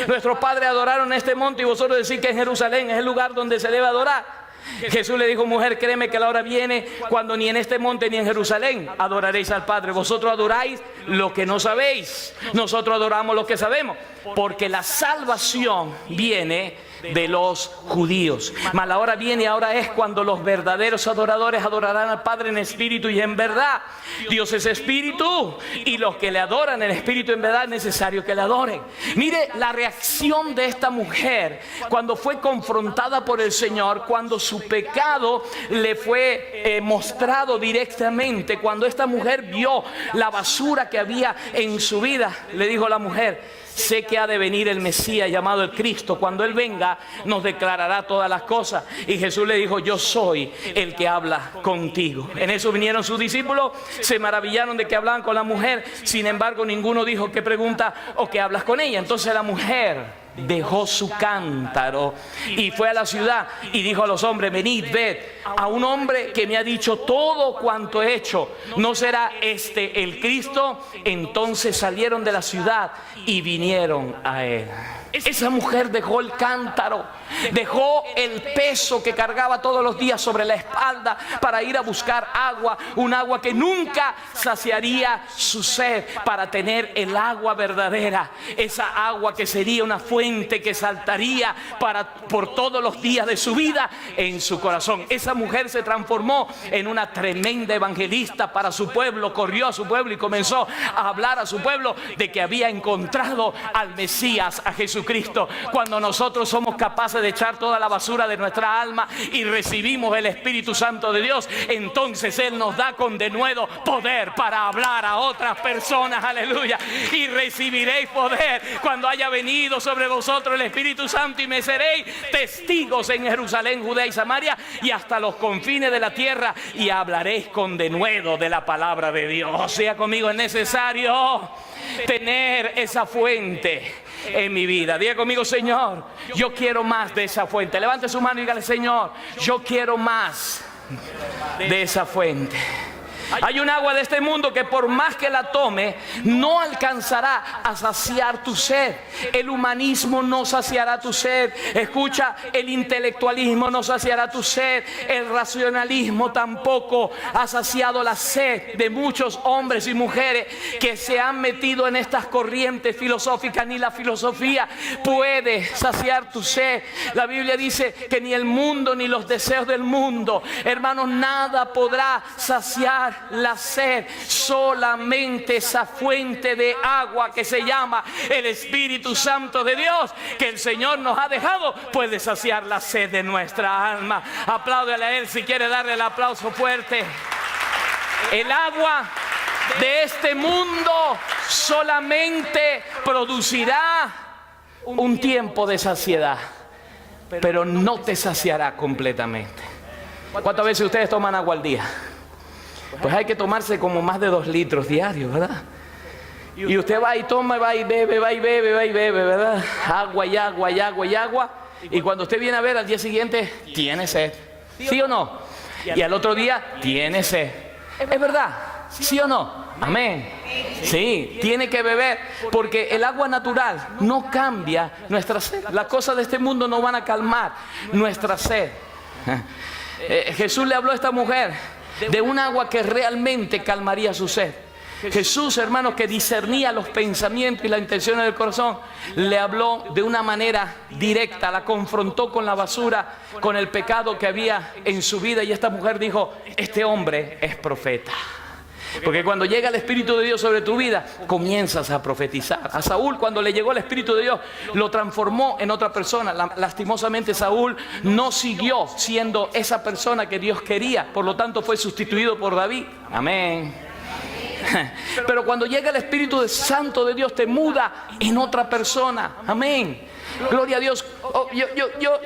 Nuestros padres adoraron en este monte y vosotros decís que en Jerusalén es el lugar donde se debe adorar. Jesús le dijo, mujer, créeme que la hora viene cuando ni en este monte ni en Jerusalén adoraréis al Padre. Vosotros adoráis lo que no sabéis, nosotros adoramos lo que sabemos, porque la salvación viene de los judíos. Mas la hora viene y ahora es cuando los verdaderos adoradores adorarán al Padre en espíritu y en verdad. Dios es espíritu, y los que le adoran en espíritu y en verdad es necesario que le adoren. Mire la reacción de esta mujer cuando fue confrontada por el Señor, cuando su pecado le fue mostrado directamente. Cuando esta mujer vio la basura que había en su vida, le dijo a la mujer, sé que ha de venir el Mesías llamado el Cristo. Cuando Él venga nos declarará todas las cosas. Y Jesús le dijo, yo soy el que habla contigo. En eso vinieron sus discípulos, se maravillaron de que hablaban con la mujer. Sin embargo, ninguno dijo, ¿qué pregunta o qué hablas con ella? Entonces la mujer dejó su cántaro y fue a la ciudad y dijo a los hombres: venid, ved a un hombre que me ha dicho todo cuanto he hecho. ¿No será este el Cristo? Entonces salieron de la ciudad y vinieron a él. Esa mujer dejó el cántaro, dejó el peso que cargaba todos los días sobre la espalda para ir a buscar agua, un agua que nunca saciaría su sed, para tener el agua verdadera, esa agua que sería una fuente que saltaría por todos los días de su vida en su corazón. Esa mujer se transformó en una tremenda evangelista para su pueblo, corrió a su pueblo y comenzó a hablar a su pueblo de que había encontrado al Mesías, a Jesucristo. Cuando nosotros somos capaces de echar toda la basura de nuestra alma y recibimos el Espíritu Santo de Dios, entonces Él nos da con denuedo poder para hablar a otras personas. Aleluya. Y recibiréis poder cuando haya venido sobre vosotros el Espíritu Santo, y me seréis testigos en Jerusalén, Judea y Samaria y hasta los confines de la tierra, y hablaréis con denuedo de la palabra de Dios. Sea conmigo, es necesario tener esa fuente en mi vida. Diga conmigo: Señor, yo quiero más de esa fuente. Levante su mano y dígale: Señor, yo quiero más de esa fuente. Hay un agua de este mundo que por más que la tome, no alcanzará a saciar tu sed. El humanismo no saciará tu sed. Escucha, el intelectualismo no saciará tu sed. El racionalismo tampoco ha saciado la sed de muchos hombres y mujeres que se han metido en estas corrientes filosóficas. Ni la filosofía puede saciar tu sed. La Biblia dice que ni el mundo ni los deseos del mundo, hermanos, nada podrá saciar la sed. Solamente esa fuente de agua que se llama el Espíritu Santo de Dios, que el Señor nos ha dejado, puede saciar la sed de nuestra alma. Apláudele a Él si quiere darle el aplauso fuerte. El agua de este mundo solamente producirá un tiempo de saciedad, pero no te saciará completamente. ¿Cuántas veces ustedes toman agua al día? Pues hay que tomarse como más de 2 litros diarios, ¿verdad? Y usted va y toma, va y bebe, va y bebe, va y bebe, ¿verdad? Agua y agua y agua y agua. Y cuando usted viene a ver, al día siguiente tiene sed. ¿Sí o no? Y al otro día tiene sed. ¿Es verdad? ¿Sí o no? Amén. Sí, tiene que beber, porque el agua natural no cambia nuestra sed. Las cosas de este mundo no van a calmar nuestra sed. Jesús le habló a esta mujer de un agua que realmente calmaría su sed. Jesús, hermanos, que discernía los pensamientos y las intenciones del corazón, le habló de una manera directa, la confrontó con la basura, con el pecado que había en su vida, y esta mujer dijo: este hombre es profeta. Porque cuando llega el Espíritu de Dios sobre tu vida, comienzas a profetizar. A Saúl, cuando le llegó el Espíritu de Dios, lo transformó en otra persona. Lastimosamente, Saúl no siguió siendo esa persona que Dios quería. Por lo tanto, fue sustituido por David. Amén. Pero cuando llega el Espíritu Santo de Dios, te muda en otra persona. Amén. Gloria a Dios.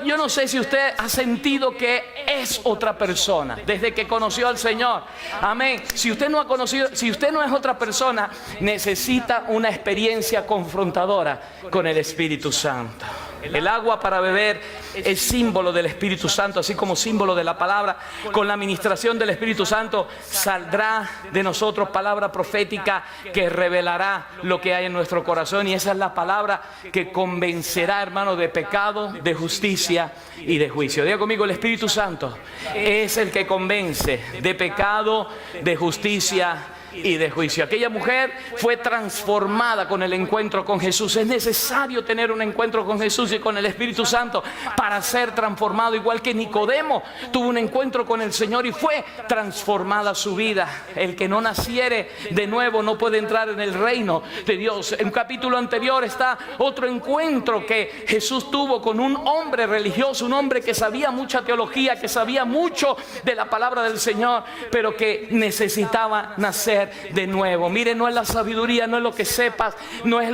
Yo no sé si usted ha sentido que es otra persona desde que conoció al Señor. Amén. Si usted no ha conocido, si usted no es otra persona, necesita una experiencia confrontadora con el Espíritu Santo. El agua para beber es símbolo del Espíritu Santo, así como símbolo de la palabra. Con la administración del Espíritu Santo saldrá de nosotros palabra profética que revelará lo que hay en nuestro corazón, y esa es la palabra que convencerá, hermano, de pecado, de justicia y de juicio. Diga conmigo: el Espíritu Santo es el que convence de pecado, de justicia y de juicio. Aquella mujer fue transformada con el encuentro con Jesús. Es necesario tener un encuentro con Jesús y con el Espíritu Santo para ser transformado, igual que Nicodemo tuvo un encuentro con el Señor y fue transformada su vida. El que no naciere de nuevo no puede entrar en el reino de Dios. En un capítulo anterior está otro encuentro que Jesús tuvo con un hombre religioso, un hombre que sabía mucha teología, que sabía mucho de la palabra del Señor, pero que necesitaba nacer nacer de nuevo. Mire, no es la sabiduría, no es lo que sepas, no es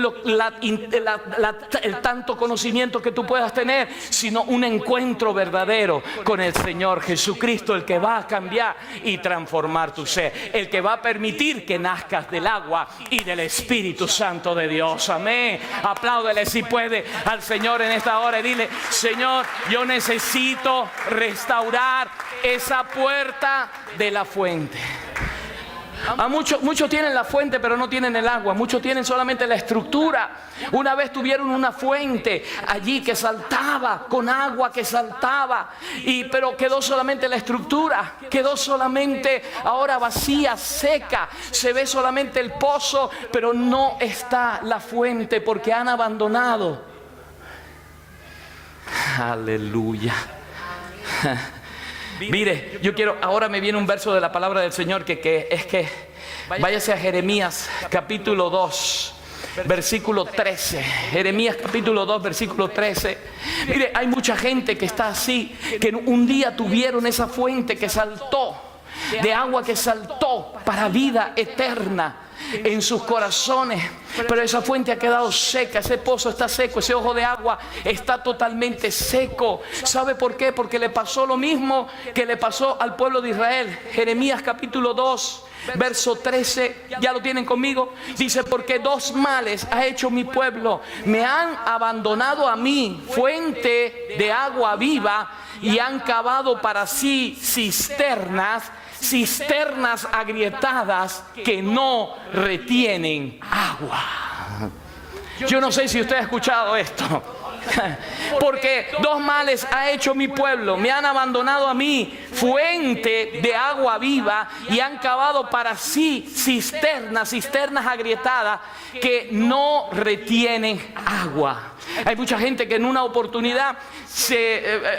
el tanto conocimiento que tú puedas tener, sino un encuentro verdadero con el Señor Jesucristo, el que va a cambiar y transformar tu ser, el que va a permitir que nazcas del agua y del Espíritu Santo de Dios. Amén. Apláudele si puede al Señor en esta hora y dile: Señor, yo necesito restaurar esa puerta de la fuente. A muchos tienen la fuente pero no tienen el agua. Muchos tienen solamente la estructura. Una vez tuvieron una fuente allí que saltaba, con agua que saltaba, pero quedó solamente la estructura. Quedó solamente ahora vacía, seca. Se ve solamente el pozo, pero no está la fuente porque han abandonado. Aleluya. Mire, yo quiero, ahora me viene un verso de la palabra del Señor que váyase a Jeremías capítulo 2, versículo 13. Jeremías capítulo 2, versículo 13. Mire, hay mucha gente que está así, que un día tuvieron esa fuente que saltó, de agua que saltó para vida eterna en sus corazones, pero esa fuente ha quedado seca, ese pozo está seco, ese ojo de agua está totalmente seco. ¿Sabe por qué? Porque le pasó lo mismo que le pasó al pueblo de Israel. Jeremías capítulo 2, verso 13, ¿ya lo tienen conmigo? Dice: porque dos males ha hecho mi pueblo, me han abandonado a mí, fuente de agua viva, y han cavado para sí cisternas agrietadas que no retienen agua. Yo no sé si usted ha escuchado esto. Porque dos males ha hecho mi pueblo, me han abandonado a mí, fuente de agua viva, y han cavado para sí cisternas agrietadas que no retienen agua. Hay mucha gente que en una oportunidad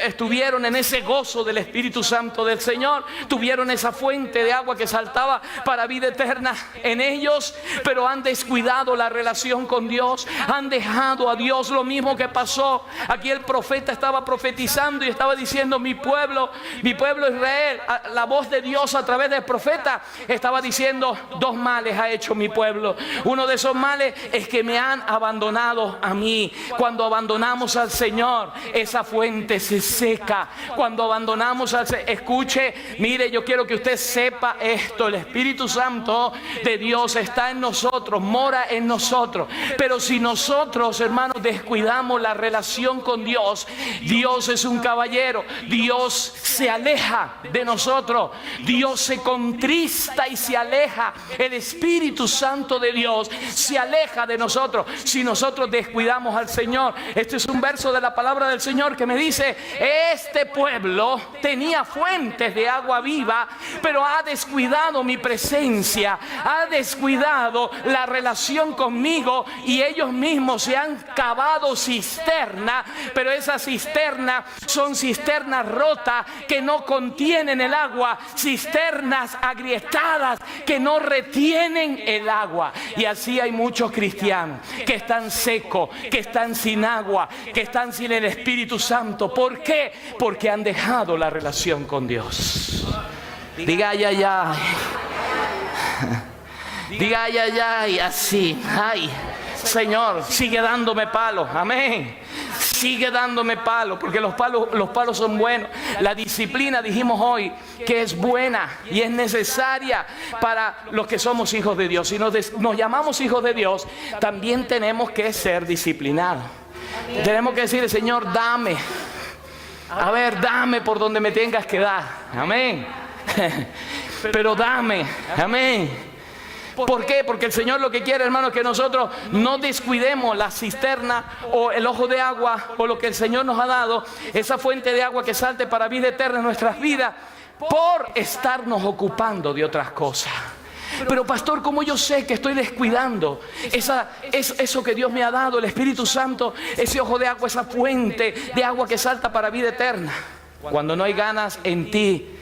estuvieron en ese gozo del Espíritu Santo del Señor, tuvieron esa fuente de agua que saltaba para vida eterna en ellos, pero han descuidado la relación con Dios, han dejado a Dios. Lo mismo que pasó aquí, el profeta estaba profetizando y estaba diciendo: mi pueblo Israel. La voz de Dios a través del profeta estaba diciendo: dos males ha hecho mi pueblo. Uno de esos males es que me han abandonado a mí. Cuando abandonamos al Señor, esa fuente se seca. Cuando abandonamos al Señor, escuche, mire, yo quiero que usted sepa esto: el Espíritu Santo de Dios está en nosotros, mora en nosotros. Pero si nosotros, hermanos, descuidamos la relación con Dios, Dios es un caballero, Dios se aleja de nosotros, Dios se contrista y se aleja. El Espíritu Santo de Dios se aleja de nosotros si nosotros descuidamos al Señor. Este es un verso de la palabra del Señor que me dice: este pueblo tenía fuentes de agua viva, pero ha descuidado mi presencia, ha descuidado la relación conmigo, y ellos mismos se han cavado cisterna, pero esas cisternas son cisternas rotas que no contienen el agua, cisternas agrietadas que no retienen el agua. Y así hay muchos cristianos que están secos, que están sin agua, que están sin el Espíritu Santo. ¿Por qué? Porque han dejado la relación con Dios. Diga ay, ay, ay. Diga ay, ay, ay, así. Ay, Señor, sigue dándome palos. Amén. Sigue dándome palos, porque los palos son buenos. La disciplina, dijimos hoy, que es buena y es necesaria para los que somos hijos de Dios. Si nos llamamos hijos de Dios, también tenemos que ser disciplinados. Tenemos que decirle: Señor, dame. A ver, dame por donde me tengas que dar. Amén. Pero dame. Amén. ¿Por qué? Porque el Señor lo que quiere, hermano, es que nosotros no descuidemos la cisterna o el ojo de agua o lo que el Señor nos ha dado, esa fuente de agua que salte para vida eterna en nuestras vidas, por estarnos ocupando de otras cosas. Pero pastor, ¿cómo yo sé que estoy descuidando eso que Dios me ha dado, el Espíritu Santo, ese ojo de agua, esa fuente de agua que salta para vida eterna? Cuando no hay ganas en ti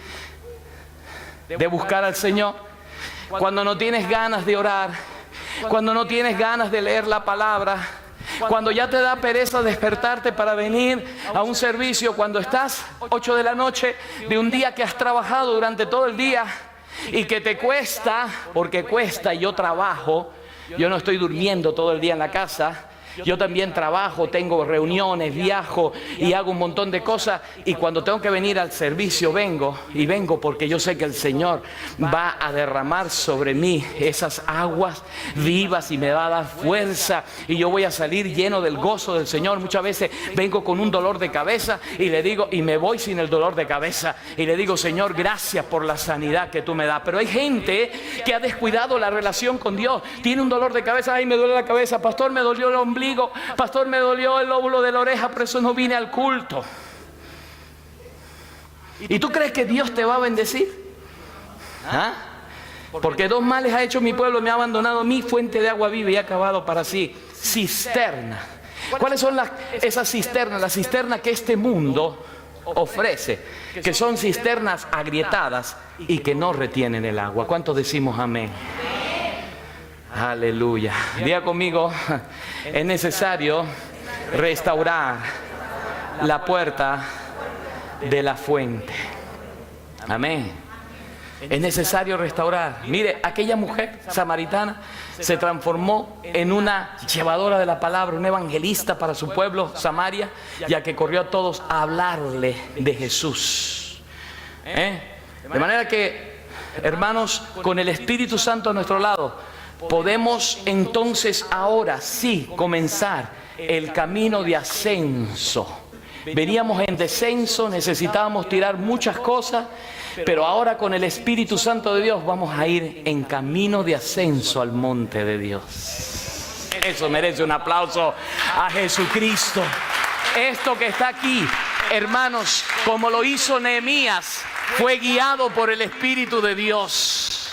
de buscar al Señor, cuando no tienes ganas de orar, cuando no tienes ganas de leer la palabra, cuando ya te da pereza despertarte para venir a un servicio, cuando estás 8 de la noche de un día que has trabajado durante todo el día y que te cuesta, porque cuesta y yo trabajo. Yo no estoy durmiendo todo el día en la casa. Yo también trabajo, tengo reuniones, viajo y hago un montón de cosas. Y cuando tengo que venir al servicio vengo porque yo sé que el Señor va a derramar sobre mí esas aguas vivas y me va a dar fuerza. Y yo voy a salir lleno del gozo del Señor. Muchas veces vengo con un dolor de cabeza y le digo, y me voy sin el dolor de cabeza. Y le digo, Señor, gracias por la sanidad que tú me das. Pero hay gente que ha descuidado la relación con Dios. Tiene un dolor de cabeza, ay, me duele la cabeza, pastor, me dolió el ombligo. Pastor, me dolió el lóbulo de la oreja, por eso no vine al culto. ¿Y tú crees que Dios te va a bendecir? ¿Ah? Porque dos males ha hecho mi pueblo, me ha abandonado mi fuente de agua viva y ha acabado para sí cisterna. ¿Cuáles son esas cisternas? Las cisternas que este mundo ofrece, que son cisternas agrietadas y que no retienen el agua. ¿Cuántos decimos amén? Aleluya. Diga conmigo, es necesario restaurar la puerta de la fuente. Amén. Es necesario restaurar. Mire, aquella mujer samaritana se transformó en una llevadora de la palabra, una evangelista para su pueblo, Samaria, ya que corrió a todos a hablarle de Jesús. De manera que, hermanos, con el Espíritu Santo a nuestro lado, podemos entonces ahora sí comenzar el camino de ascenso. Veníamos en descenso, necesitábamos tirar muchas cosas, pero ahora con el Espíritu Santo de Dios vamos a ir en camino de ascenso al monte de Dios. Eso merece un aplauso a Jesucristo. Esto que está aquí, hermanos, como lo hizo Nehemías, fue guiado por el Espíritu de Dios.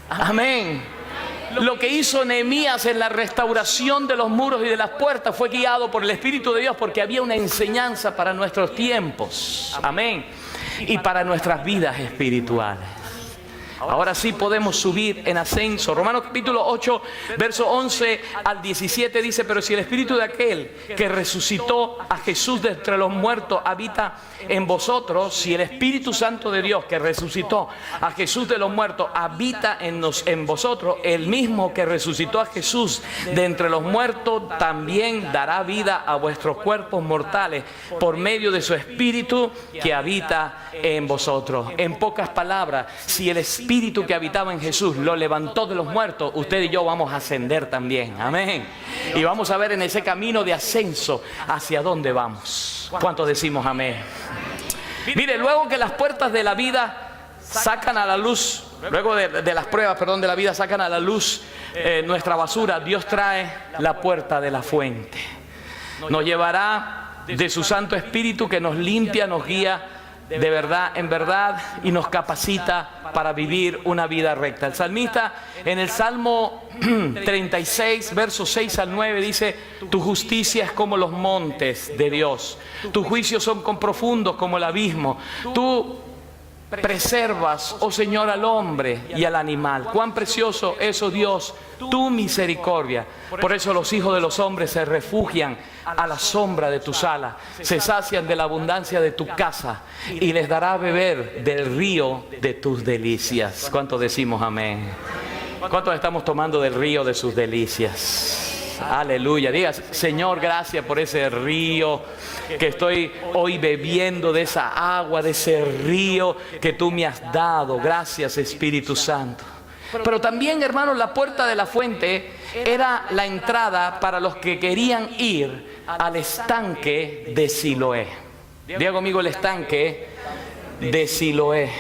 Amén. Lo que hizo Nehemías en la restauración de los muros y de las puertas fue guiado por el Espíritu de Dios, porque había una enseñanza para nuestros tiempos. Amén. Y para nuestras vidas espirituales. Ahora sí podemos subir en ascenso. Romanos capítulo 8, verso 11 al 17 dice: pero si el Espíritu de aquel que resucitó a Jesús de entre los muertos habita en vosotros, si el Espíritu Santo de Dios que resucitó a Jesús de los muertos habita en vosotros, el mismo que resucitó a Jesús de entre los muertos también dará vida a vuestros cuerpos mortales por medio de su Espíritu que habita en vosotros. En pocas palabras, si el Espíritu que habitaba en Jesús lo levantó de los muertos, usted y yo vamos a ascender también. Amén. Y vamos a ver en ese camino de ascenso hacia dónde vamos. ¿Cuántos decimos amén? Mire, luego que las puertas de la vida sacan a la luz, luego de las pruebas, de la vida sacan a la luz nuestra basura, Dios trae la puerta de la fuente. Nos llevará de su Santo Espíritu que nos limpia, nos guía de verdad en verdad y nos capacita para vivir una vida recta. El salmista en el Salmo 36, versos 6 al 9 dice: tu justicia es como los montes de Dios, tus juicios son profundos como el abismo. Tú preservas, oh Señor, al hombre y al animal. Cuán precioso es, oh Dios, tu misericordia. Por eso los hijos de los hombres se refugian a la sombra de tus alas, se sacian de la abundancia de tu casa y les dará a beber del río de tus delicias. ¿Cuántos decimos amén? ¿Cuántos estamos tomando del río de sus delicias? Aleluya. Diga: Señor, gracias por ese río que estoy hoy bebiendo, de esa agua, de ese río que tú me has dado. Gracias, Espíritu Santo. Pero también, hermanos, la puerta de la fuente era la entrada para los que querían ir al estanque de Siloé. Diga conmigo: el estanque de Siloé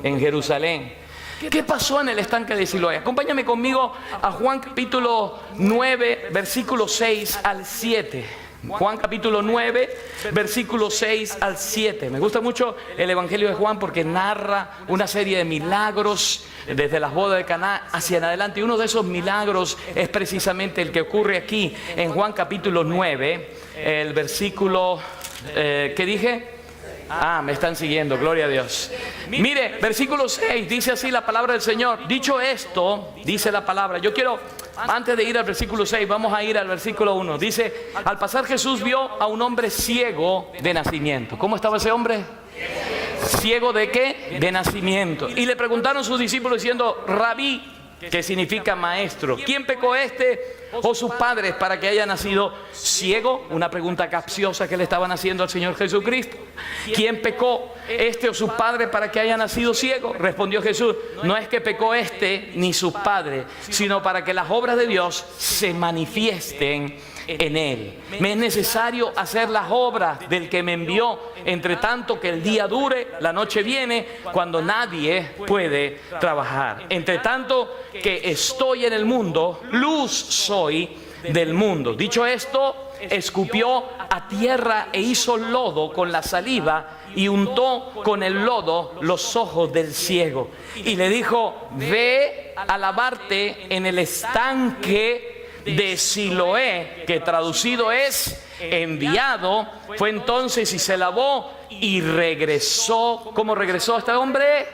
en Jerusalén. ¿Qué pasó en el estanque de Siloé? Acompáñame conmigo a Juan capítulo 9, versículo 6 al 7. Juan capítulo 9, versículo 6 al 7. Me gusta mucho el Evangelio de Juan porque narra una serie de milagros desde las bodas de Caná hacia en adelante. Y uno de esos milagros es precisamente el que ocurre aquí en Juan capítulo 9, el versículo, ¿qué dije? Me están siguiendo, gloria a Dios. Mire, versículo 6, dice así la palabra del Señor. Dicho esto, dice la palabra. Yo quiero, antes de ir al versículo 6, vamos a ir al versículo 1. Dice: al pasar Jesús vio a un hombre ciego de nacimiento. ¿Cómo estaba ese hombre? ¿ciego de qué? De nacimiento. Y le preguntaron sus discípulos diciendo, Rabí, que significa maestro, ¿quién pecó, este o sus padres, para que haya nacido ciego? Una pregunta capciosa que le estaban haciendo al Señor Jesucristo. ¿Quién pecó, este o sus padres, para que haya nacido ciego? Respondió Jesús, no es que pecó este ni sus padres, sino para que las obras de Dios se manifiesten en él. Me es necesario hacer las obras del que me envió, entre tanto que el día dure, la noche viene, cuando nadie puede trabajar. Entre tanto que estoy en el mundo, luz soy del mundo. Dicho esto, escupió a tierra e hizo lodo con la saliva y untó con el lodo los ojos del ciego. Y le dijo, ve a lavarte en el estanque de Siloé, que traducido es enviado. Fue entonces y se lavó y regresó. ¿Cómo regresó este hombre?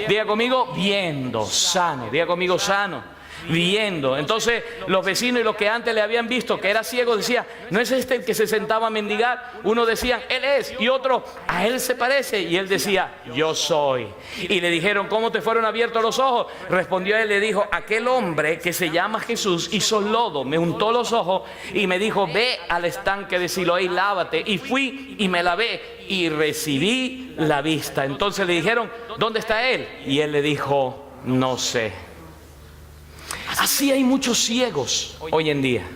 Diga conmigo, viendo, sano. Diga conmigo, sano. Viendo. Entonces los vecinos y los que antes le habían visto que era ciego decían, ¿no es este el que se sentaba a mendigar? Uno decían, él es, y otro, a él se parece, y él decía, yo soy. Y le dijeron, ¿cómo te fueron abiertos los ojos? Respondió él, le dijo, aquel hombre que se llama Jesús hizo lodo, me untó los ojos y me dijo, ve al estanque de Siloé y lávate. Y fui y me lavé y recibí la vista. Entonces le dijeron, ¿dónde está él? Y él le dijo, no sé. Así hay muchos ciegos hoy en día.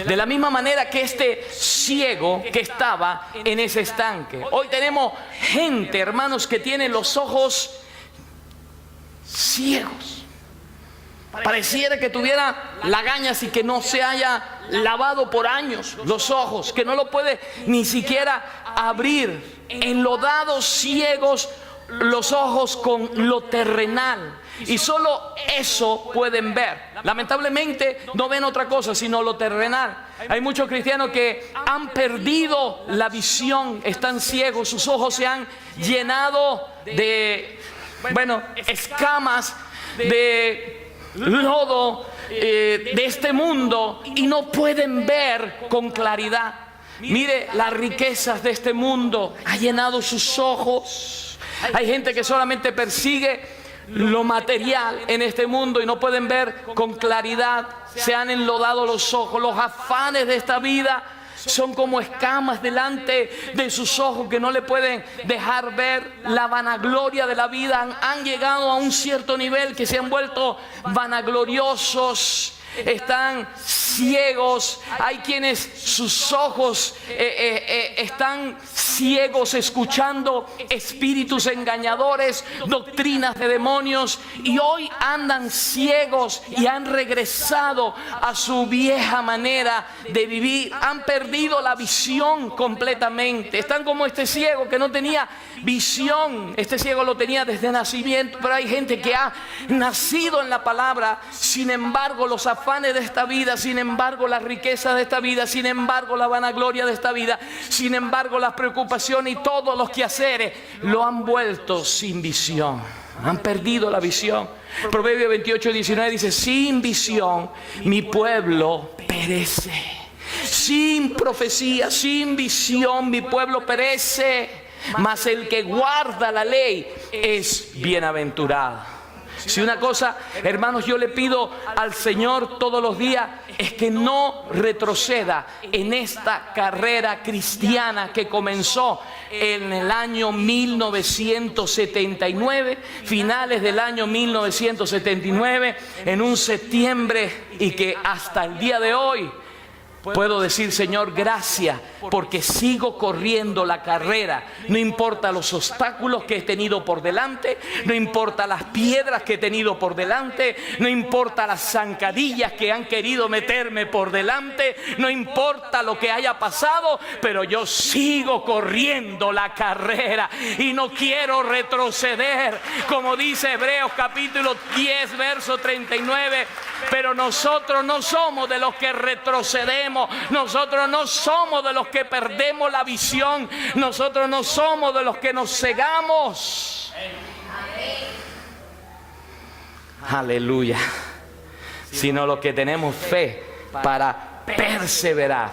De la misma manera que este ciego que estaba en ese estanque. Hoy tenemos gente, hermanos, que tiene los ojos ciegos. Pareciera que tuviera lagañas y que no se haya lavado por años los ojos, que no lo puede ni siquiera abrir. Enlodados, ciegos, los ojos con lo terrenal. Y solo eso pueden ver. Lamentablemente no ven otra cosa sino lo terrenal. Hay muchos cristianos que han perdido la visión, están ciegos, sus ojos se han llenado de, escamas, de lodo, de este mundo, y no pueden ver con claridad. Mire, las riquezas de este mundo han llenado sus ojos. Hay gente que solamente persigue lo material en este mundo y no pueden ver con claridad. Se han enlodado los ojos. Los afanes de esta vida son como escamas delante de sus ojos que no le pueden dejar ver. La vanagloria de la vida han llegado a un cierto nivel que se han vuelto vanagloriosos. Están ciegos. Hay quienes sus ojos están ciegos, escuchando espíritus engañadores, doctrinas de demonios, y hoy andan ciegos y han regresado a su vieja manera de vivir. Han perdido la visión completamente. Están como este ciego que no tenía visión. Este ciego lo tenía desde nacimiento, pero hay gente que ha nacido en la palabra. Sin embargo, los afanes de esta vida, sin embargo, las riquezas de esta vida, sin embargo, la vanagloria de esta vida, sin embargo, las preocupaciones y todos los quehaceres lo han vuelto sin visión. Han perdido la visión. Proverbios 28:19 dice: sin visión mi pueblo perece. Sin profecía, sin visión mi pueblo perece. Mas el que guarda la ley es bienaventurado. Si una cosa, hermanos, yo le pido al Señor todos los días, es que no retroceda en esta carrera cristiana que comenzó en el año 1979, finales del año 1979, en un septiembre, y que hasta el día de hoy puedo decir: Señor, gracias, porque sigo corriendo la carrera. No importa los obstáculos que he tenido por delante, no importa las piedras que he tenido por delante, no importa las zancadillas que han querido meterme por delante, no importa lo que haya pasado, pero yo sigo corriendo la carrera y no quiero retroceder. Como dice Hebreos capítulo 10, verso 39, pero nosotros no somos de los que retrocedemos. Nosotros no somos de los que perdemos la visión. Nosotros no somos de los que nos cegamos. Aleluya. Sino los que tenemos fe para perseverar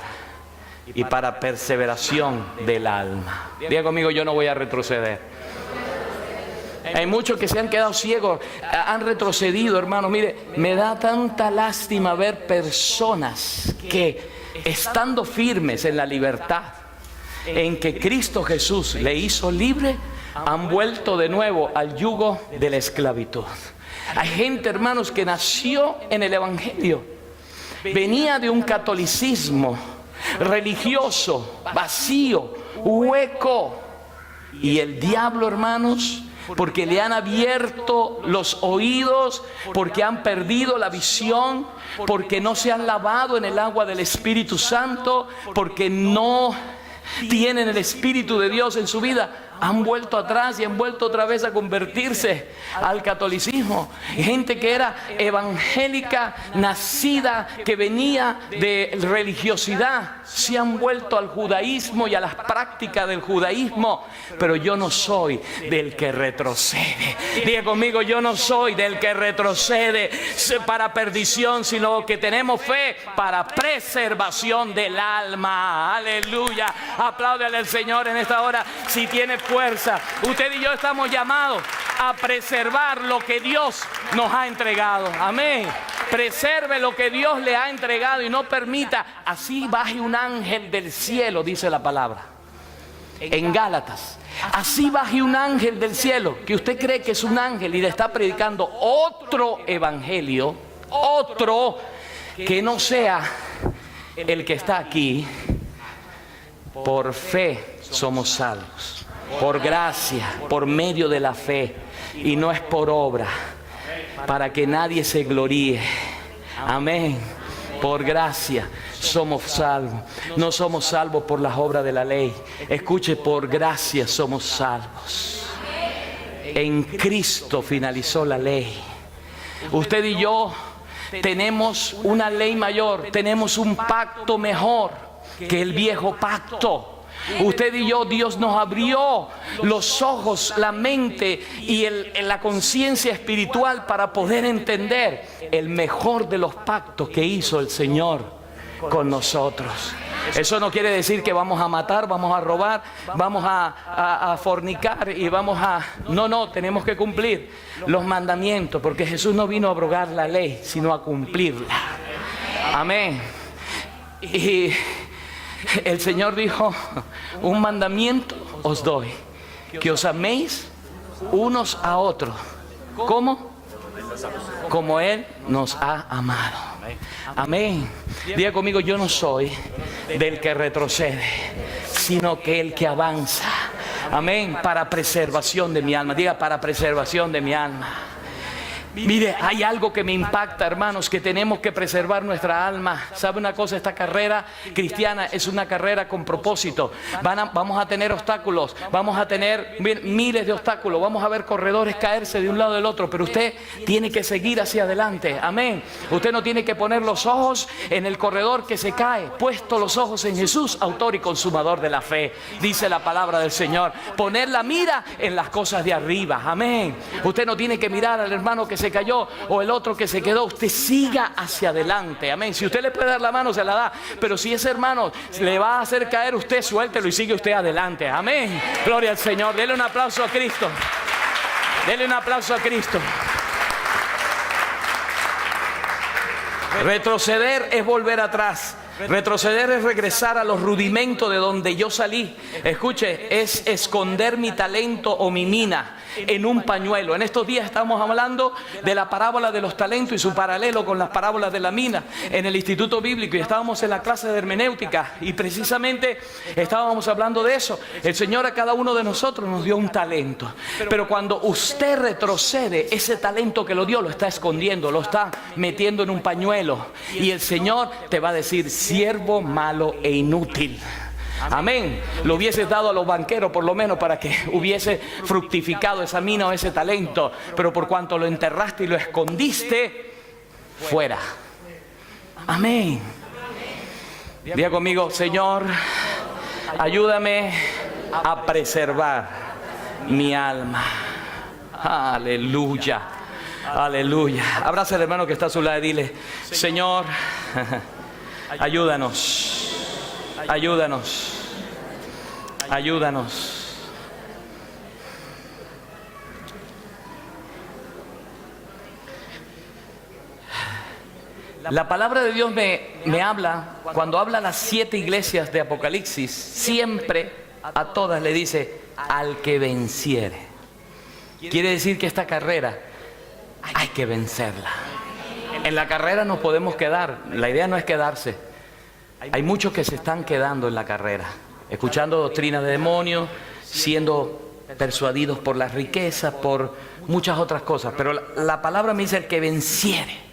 y para perseveración del alma. Diga conmigo: yo no voy a retroceder. Hay muchos que se han quedado ciegos, han retrocedido, hermano. Mire, me da tanta lástima ver personas que, estando firmes en la libertad en que Cristo Jesús le hizo libre, han vuelto de nuevo al yugo de la esclavitud. Hay gente, hermanos, que nació en el Evangelio, venía de un catolicismo religioso, vacío, hueco, y el diablo, hermanos, porque le han abierto los oídos, porque han perdido la visión, porque no se han lavado en el agua del Espíritu Santo, porque no tienen el Espíritu de Dios en su vida, han vuelto atrás y han vuelto otra vez a convertirse al catolicismo. Gente que era evangélica, nacida, que venía de religiosidad, se han vuelto al judaísmo y a las prácticas del judaísmo. Pero yo no soy del que retrocede. Diga conmigo, yo no soy del que retrocede para perdición, sino que tenemos fe para preservación del alma. Aleluya. Apláudele al Señor en esta hora si tiene fuerza. Usted y yo estamos llamados a preservar lo que Dios nos ha entregado. Amén. Preserve lo que Dios le ha entregado y no permita, así baje un ángel del cielo, dice la palabra en Gálatas. Así baje un ángel del cielo, que usted cree que es un ángel y le está predicando otro evangelio, otro que no sea el que está aquí. Por fe somos salvos, por gracia, por medio de la fe, y no es por obra, para que nadie se gloríe. Amén. Por gracia somos salvos. No somos salvos por las obras de la ley. Escuche, por gracia somos salvos. En Cristo finalizó la ley. Usted y yo tenemos una ley mayor, tenemos un pacto mejor que el viejo pacto. Usted y yo, Dios nos abrió los ojos, la mente y la conciencia espiritual para poder entender el mejor de los pactos que hizo el Señor con nosotros. Eso no quiere decir que vamos a matar, vamos a robar, vamos a fornicar y vamos a... No, tenemos que cumplir los mandamientos, porque Jesús no vino a abrogar la ley, sino a cumplirla. Amén. Y el Señor dijo, un mandamiento os doy, que os améis unos a otros. ¿Cómo? Como Él nos ha amado. Amén. Diga conmigo, yo no soy del que retrocede, sino que el que avanza. Amén. Para preservación de mi alma. Diga, para preservación de mi alma. Mire, hay algo que me impacta, hermanos, que tenemos que preservar nuestra alma. ¿Sabe una cosa? Esta carrera cristiana es una carrera con propósito. Vamos a tener obstáculos, vamos a tener miles de obstáculos, vamos a ver corredores caerse de un lado del otro, pero usted tiene que seguir hacia adelante. Amén. Usted no tiene que poner los ojos en el corredor que se cae, puesto los ojos en Jesús, autor y consumador de la fe, dice la palabra del Señor. Poner la mira en las cosas de arriba. Amén. Usted no tiene que mirar al hermano que se cayó o el otro que se quedó. Usted siga hacia adelante. Amén. Si usted le puede dar la mano, se la da, pero si ese hermano le va a hacer caer, usted suéltelo y sigue usted adelante. Amén. Gloria al Señor. Dele un aplauso a Cristo. Dele un aplauso a Cristo. Retroceder es volver atrás. Retroceder es regresar a los rudimentos de donde yo salí. Escuche, es esconder mi talento o mi mina en un pañuelo. En estos días estamos hablando de la parábola de los talentos y su paralelo con las parábolas de la mina en el Instituto Bíblico, y estábamos en la clase de hermenéutica y precisamente estábamos hablando de eso. El Señor a cada uno de nosotros nos dio un talento, pero cuando usted retrocede, ese talento que lo dio lo está escondiendo, lo está metiendo en un pañuelo, y el Señor te va a decir: siervo malo e inútil. Amén. Lo hubieses dado a los banqueros por lo menos para que hubiese fructificado esa mina o ese talento, pero por cuanto lo enterraste y lo escondiste, fuera. Amén. Diga conmigo: Señor, ayúdame a preservar mi alma. Aleluya. Aleluya. Abraza al hermano que está a su lado y dile: Señor, ayúdanos, ayúdanos, ayúdanos. La palabra de Dios me habla, cuando habla a las 7 iglesias de Apocalipsis, siempre a todas le dice, al que venciere. Quiere decir que esta carrera hay que vencerla. En la carrera nos podemos quedar, la idea no es quedarse. Hay muchos que se están quedando en la carrera, escuchando doctrinas de demonios, siendo persuadidos por las riquezas, por muchas otras cosas. Pero la palabra me dice el que venciere.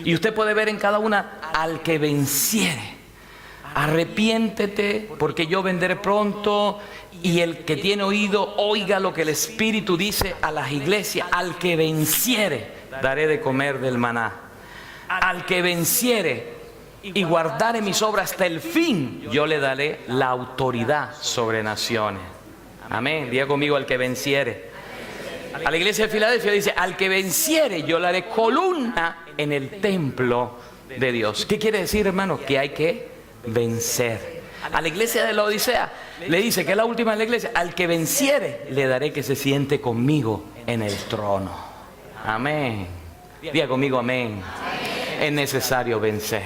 Y usted puede ver en cada una, al que venciere. Arrepiéntete, porque yo vendré pronto. Y el que tiene oído, oiga lo que el Espíritu dice a las iglesias. Al que venciere, daré de comer del maná. Al que venciere y guardare mis obras hasta el fin, yo le daré la autoridad sobre naciones. Amén. Diga conmigo, al que venciere. A la iglesia de Filadelfia dice, al que venciere, yo le haré columna en el templo de Dios. ¿Qué quiere decir, hermano? Que hay que vencer. A la iglesia de la Odisea le dice, que es la última de la iglesia, al que venciere, le daré que se siente conmigo en el trono. Amén. Diga conmigo, amén. Es necesario vencer.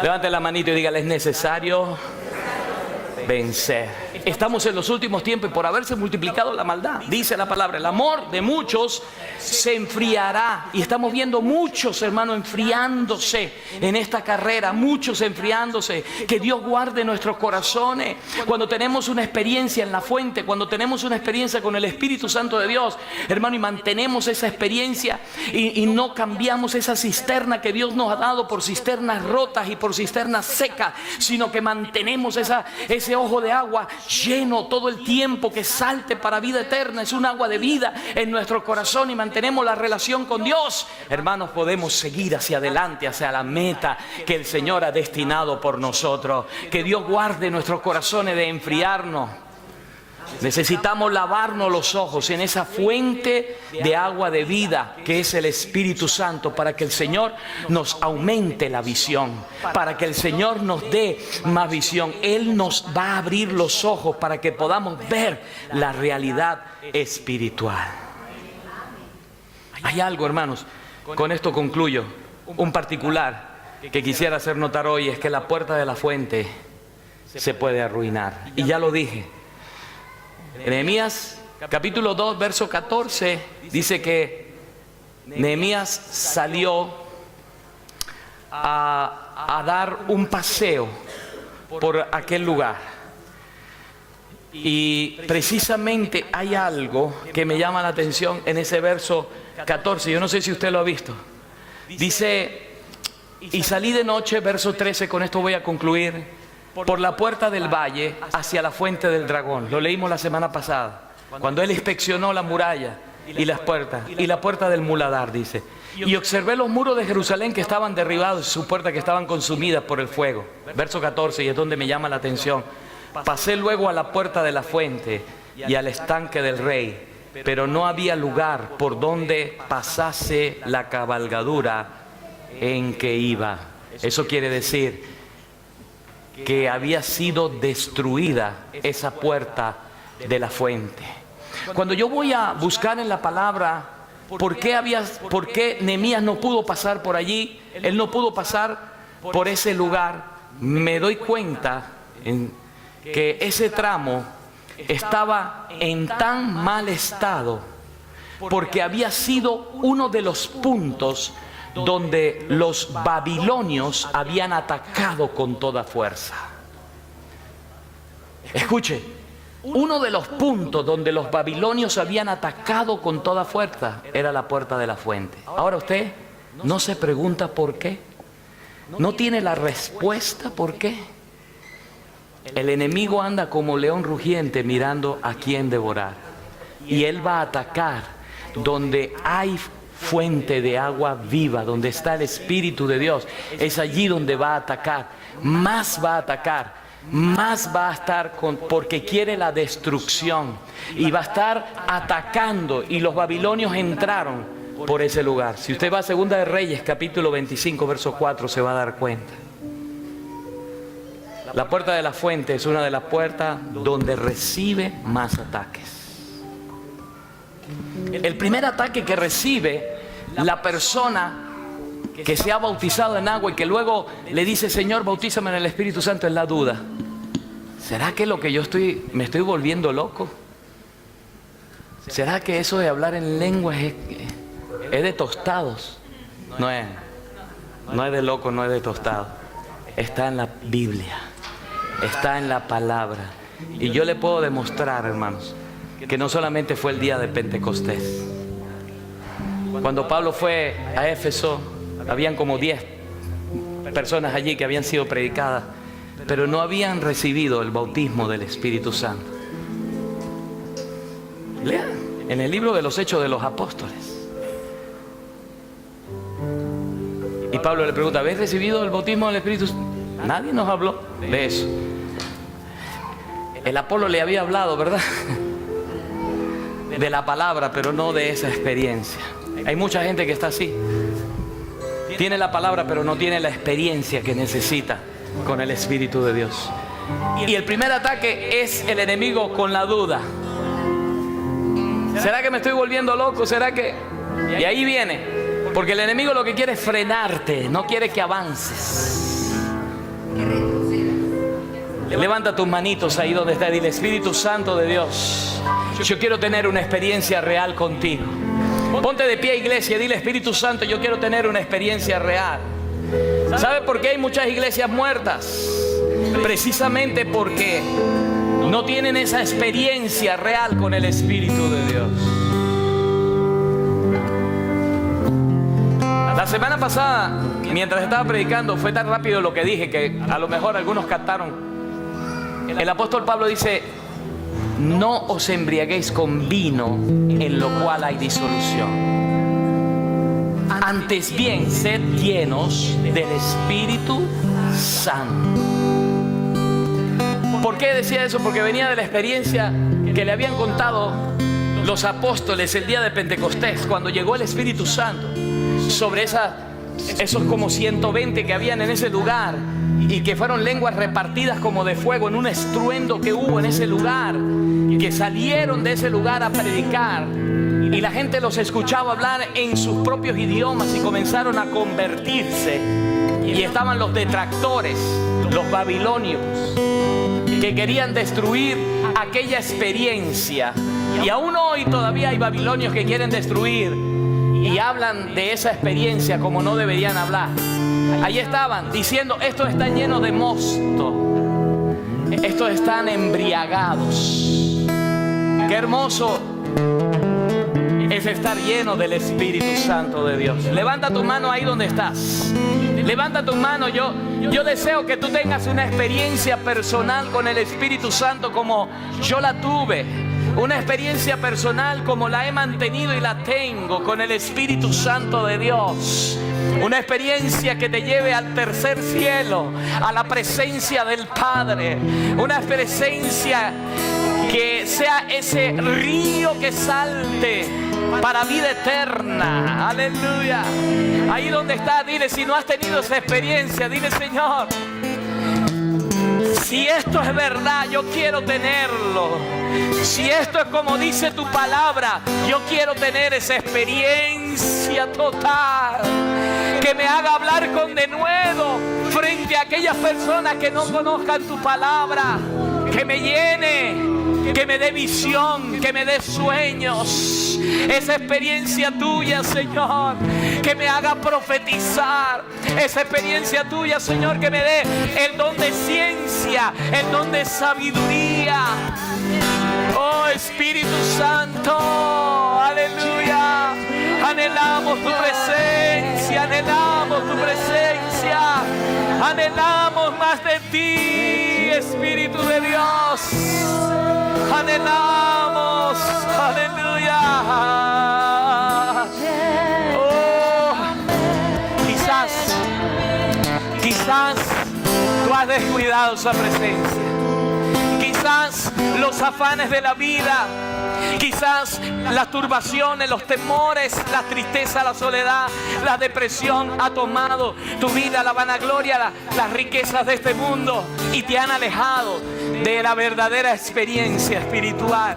Levante la manito y dígale, es necesario vencer. Estamos en los últimos tiempos y por haberse multiplicado la maldad, dice la palabra, el amor de muchos se enfriará. Y estamos viendo muchos, hermanos, enfriándose en esta carrera, muchos enfriándose. Que Dios guarde nuestros corazones. Cuando tenemos una experiencia en la fuente, cuando tenemos una experiencia con el Espíritu Santo de Dios, hermano, y mantenemos esa experiencia y no cambiamos esa cisterna que Dios nos ha dado por cisternas rotas y por cisternas secas, sino que mantenemos ese ojo de agua lleno todo el tiempo, que salte para vida eterna. Es un agua de vida en nuestro corazón y mantenemos la relación con Dios, hermanos, podemos seguir hacia adelante, hacia la meta que el Señor ha destinado por nosotros. Que Dios guarde nuestros corazones de enfriarnos. Necesitamos lavarnos los ojos en esa fuente de agua de vida que es el Espíritu Santo, para que el Señor nos aumente la visión, para que el Señor nos dé más visión. Él nos va a abrir los ojos para que podamos ver la realidad espiritual. Hay algo, hermanos, con esto concluyo, un particular que quisiera hacer notar hoy, es que la puerta de la fuente se puede arruinar. Y ya lo dije. Nehemías capítulo 2 verso 14 dice que Nehemías salió a dar un paseo por aquel lugar. Y precisamente hay algo que me llama la atención en ese verso 14. Yo no sé si usted lo ha visto. Dice, y salí de noche, verso 13, con esto voy a concluir, por la puerta del valle hacia la fuente del dragón. Lo leímos la semana pasada, cuando él inspeccionó la muralla y las puertas, y la puerta del muladar, dice. Y observé los muros de Jerusalén que estaban derribados y sus puertas que estaban consumidas por el fuego. Verso 14, y es donde me llama la atención. Pasé luego a la puerta de la fuente y al estanque del rey, pero no había lugar por donde pasase la cabalgadura en que iba. Eso quiere decir que había sido destruida esa puerta de la fuente. Cuando yo voy a buscar en la palabra por qué Nehemías no pudo pasar por allí, él no pudo pasar por ese lugar, me doy cuenta que ese tramo estaba en tan mal estado porque había sido uno de los puntos donde los babilonios habían atacado con toda fuerza. Escuche, uno de los puntos donde los babilonios habían atacado con toda fuerza era la puerta de la fuente. Ahora usted no se pregunta por qué, no tiene la respuesta por qué. El enemigo anda como león rugiente mirando a quién devorar, y él va a atacar donde hay fuente de agua viva, donde está el Espíritu de Dios. Es allí donde va a atacar, más va a atacar, más va a estar porque quiere la destrucción, y va a estar atacando. Y los babilonios entraron por ese lugar. Si usted va a Segunda de Reyes capítulo 25 verso 4, se va a dar cuenta. La puerta de la fuente es una de las puertas donde recibe más ataques. El primer ataque que recibe la persona que se ha bautizado en agua y que luego le dice, Señor, bautízame en el Espíritu Santo, es la duda. ¿Será que lo que me estoy volviendo loco? ¿Será que eso de hablar en lenguas es de tostados? No es de loco, no es de tostado. Está en la Biblia, está en la palabra. Y yo le puedo demostrar, hermanos, que no solamente fue el día de Pentecostés. Cuando Pablo fue a Éfeso, habían como 10 personas allí que habían sido predicadas, pero no habían recibido el bautismo del Espíritu Santo. Lean en el libro de los Hechos de los Apóstoles. Y Pablo le pregunta, ¿habéis recibido el bautismo del Espíritu Santo? Nadie nos habló de eso. El Apolo le había hablado, ¿verdad? De la palabra, pero no de esa experiencia. Hay mucha gente que está así. Tiene la palabra, pero no tiene la experiencia que necesita con el Espíritu de Dios. Y el primer ataque es el enemigo con la duda. ¿Será que me estoy volviendo loco? ¿Será que...? Y ahí viene. Porque el enemigo lo que quiere es frenarte, no quiere que avances. Levanta tus manitos ahí donde está. Dile, Espíritu Santo de Dios, yo quiero tener una experiencia real contigo. Ponte de pie, iglesia, dile, Espíritu Santo, yo quiero tener una experiencia real. ¿Sabe por qué hay muchas iglesias muertas? Precisamente porque no tienen esa experiencia real con el Espíritu de Dios. La semana pasada, mientras estaba predicando, fue tan rápido lo que dije que a lo mejor algunos captaron. El apóstol Pablo dice, no os embriaguéis con vino en lo cual hay disolución. Antes bien, sed llenos del Espíritu Santo. ¿Por qué decía eso? Porque venía de la experiencia que le habían contado los apóstoles el día de Pentecostés, cuando llegó el Espíritu Santo sobre esos como 120 que habían en ese lugar, y que fueron lenguas repartidas como de fuego en un estruendo que hubo en ese lugar, que salieron de ese lugar a predicar, y la gente los escuchaba hablar en sus propios idiomas y comenzaron a convertirse. Y estaban los detractores, los babilonios, que querían destruir aquella experiencia. Y aún hoy todavía hay babilonios que quieren destruir y hablan de esa experiencia como no deberían hablar. Ahí estaban diciendo, estos están llenos de mosto, estos están embriagados. Qué hermoso es estar lleno del Espíritu Santo de Dios. Levanta tu mano ahí donde estás. Levanta tu mano. Yo deseo que tú tengas una experiencia personal con el Espíritu Santo como yo la tuve. Una experiencia personal como la he mantenido y la tengo con el Espíritu Santo de Dios. Una experiencia que te lleve al tercer cielo, a la presencia del Padre. Una presencia que sea ese río que salte para vida eterna. Aleluya. Ahí donde está, dile, si no has tenido esa experiencia, dile, Señor, si esto es verdad, yo quiero tenerlo. Si esto es como dice tu palabra, yo quiero tener esa experiencia total, que me haga hablar con denuedo frente a aquellas personas que no conozcan tu palabra. Que me llene, que me dé visión, que me dé sueños. Esa experiencia tuya, Señor, que me haga profetizar. Esa experiencia tuya, Señor, que me dé el don de ciencia, el don de sabiduría. Oh, Espíritu Santo, aleluya. Anhelamos tu presencia, anhelamos tu presencia. Anhelamos más de ti, Espíritu de Dios. Anhelamos, aleluya. Oh, quizás tú has descuidado esa presencia. Quizás los afanes de la vida, quizás las turbaciones, los temores, la tristeza, la soledad, la depresión ha tomado tu vida, la vanagloria, las riquezas de este mundo, y te han alejado de la verdadera experiencia espiritual,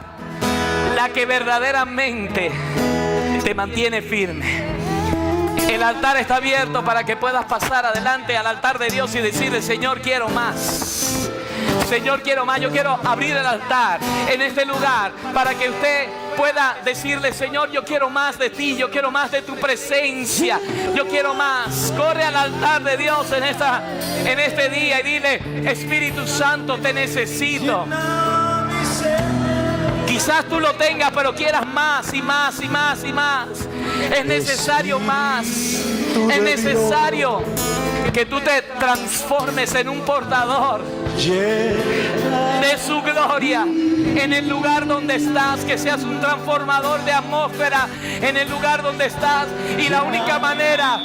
la que verdaderamente te mantiene firme. El altar está abierto para que puedas pasar adelante al altar de Dios y decirle: Señor, quiero más. Señor, quiero más. Yo quiero abrir el altar en este lugar para que usted pueda decirle: Señor, yo quiero más de ti, yo quiero más de tu presencia, yo quiero más. Corre al altar de Dios en este día y dile: Espíritu Santo, te necesito. Quizás tú lo tengas, pero quieras más y más y más y más. Es necesario más. Es necesario que tú te transformes en un portador de su gloria en el lugar donde estás, que seas un transformador de atmósfera en el lugar donde estás. Y la única manera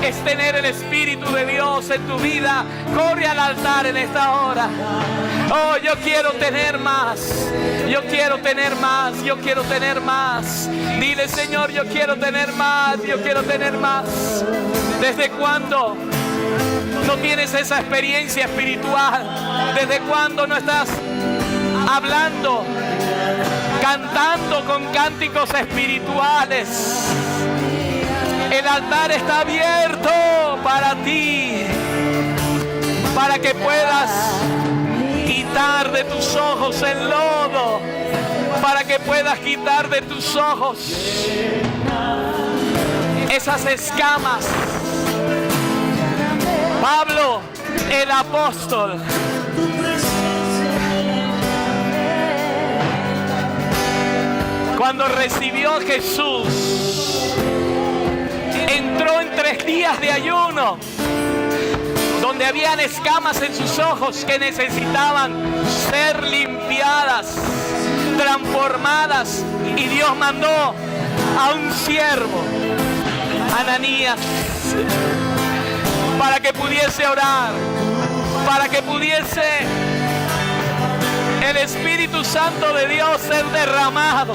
es tener el Espíritu de Dios en tu vida. Corre al altar en esta hora. Oh, yo quiero tener más. Yo quiero tener más. Yo quiero tener más. Dile: Señor, yo quiero tener más. Yo quiero tener más. ¿Desde cuándo no tienes esa experiencia espiritual? ¿Desde cuándo no estás hablando, cantando con cánticos espirituales? El altar está abierto para ti, para que puedas quitar de tus ojos el lodo, para que puedas quitar de tus ojos esas escamas. Pablo, el apóstol, cuando recibió a Jesús, entró en 3 días de ayuno, donde habían escamas en sus ojos que necesitaban ser limpiadas, transformadas, y Dios mandó a un siervo, Ananías, para que pudiese orar, para que pudiese el Espíritu Santo de Dios ser derramado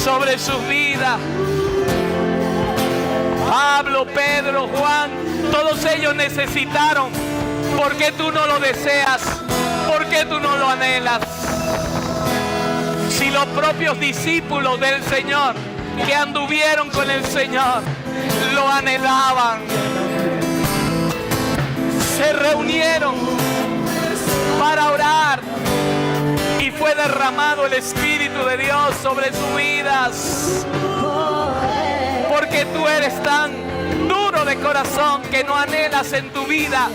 sobre sus vidas. Pablo, Pedro, Juan, todos ellos necesitaron. ¿Por qué tú no lo deseas? ¿Por qué tú no lo anhelas? Si los propios discípulos del Señor que anduvieron con el Señor lo anhelaban, se reunieron para orar y fue derramado el Espíritu de Dios sobre sus vidas. Porque tú eres tan duro de corazón que no anhelas en tu vida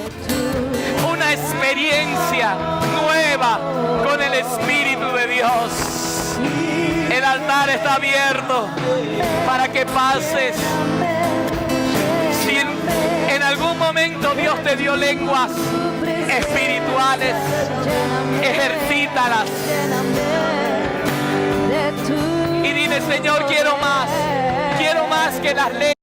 una experiencia nueva con el Espíritu de Dios. El altar está abierto para que pases. Si en algún momento Dios te dio lenguas espirituales, ejercítalas. Y dile: Señor, quiero más que las lenguas.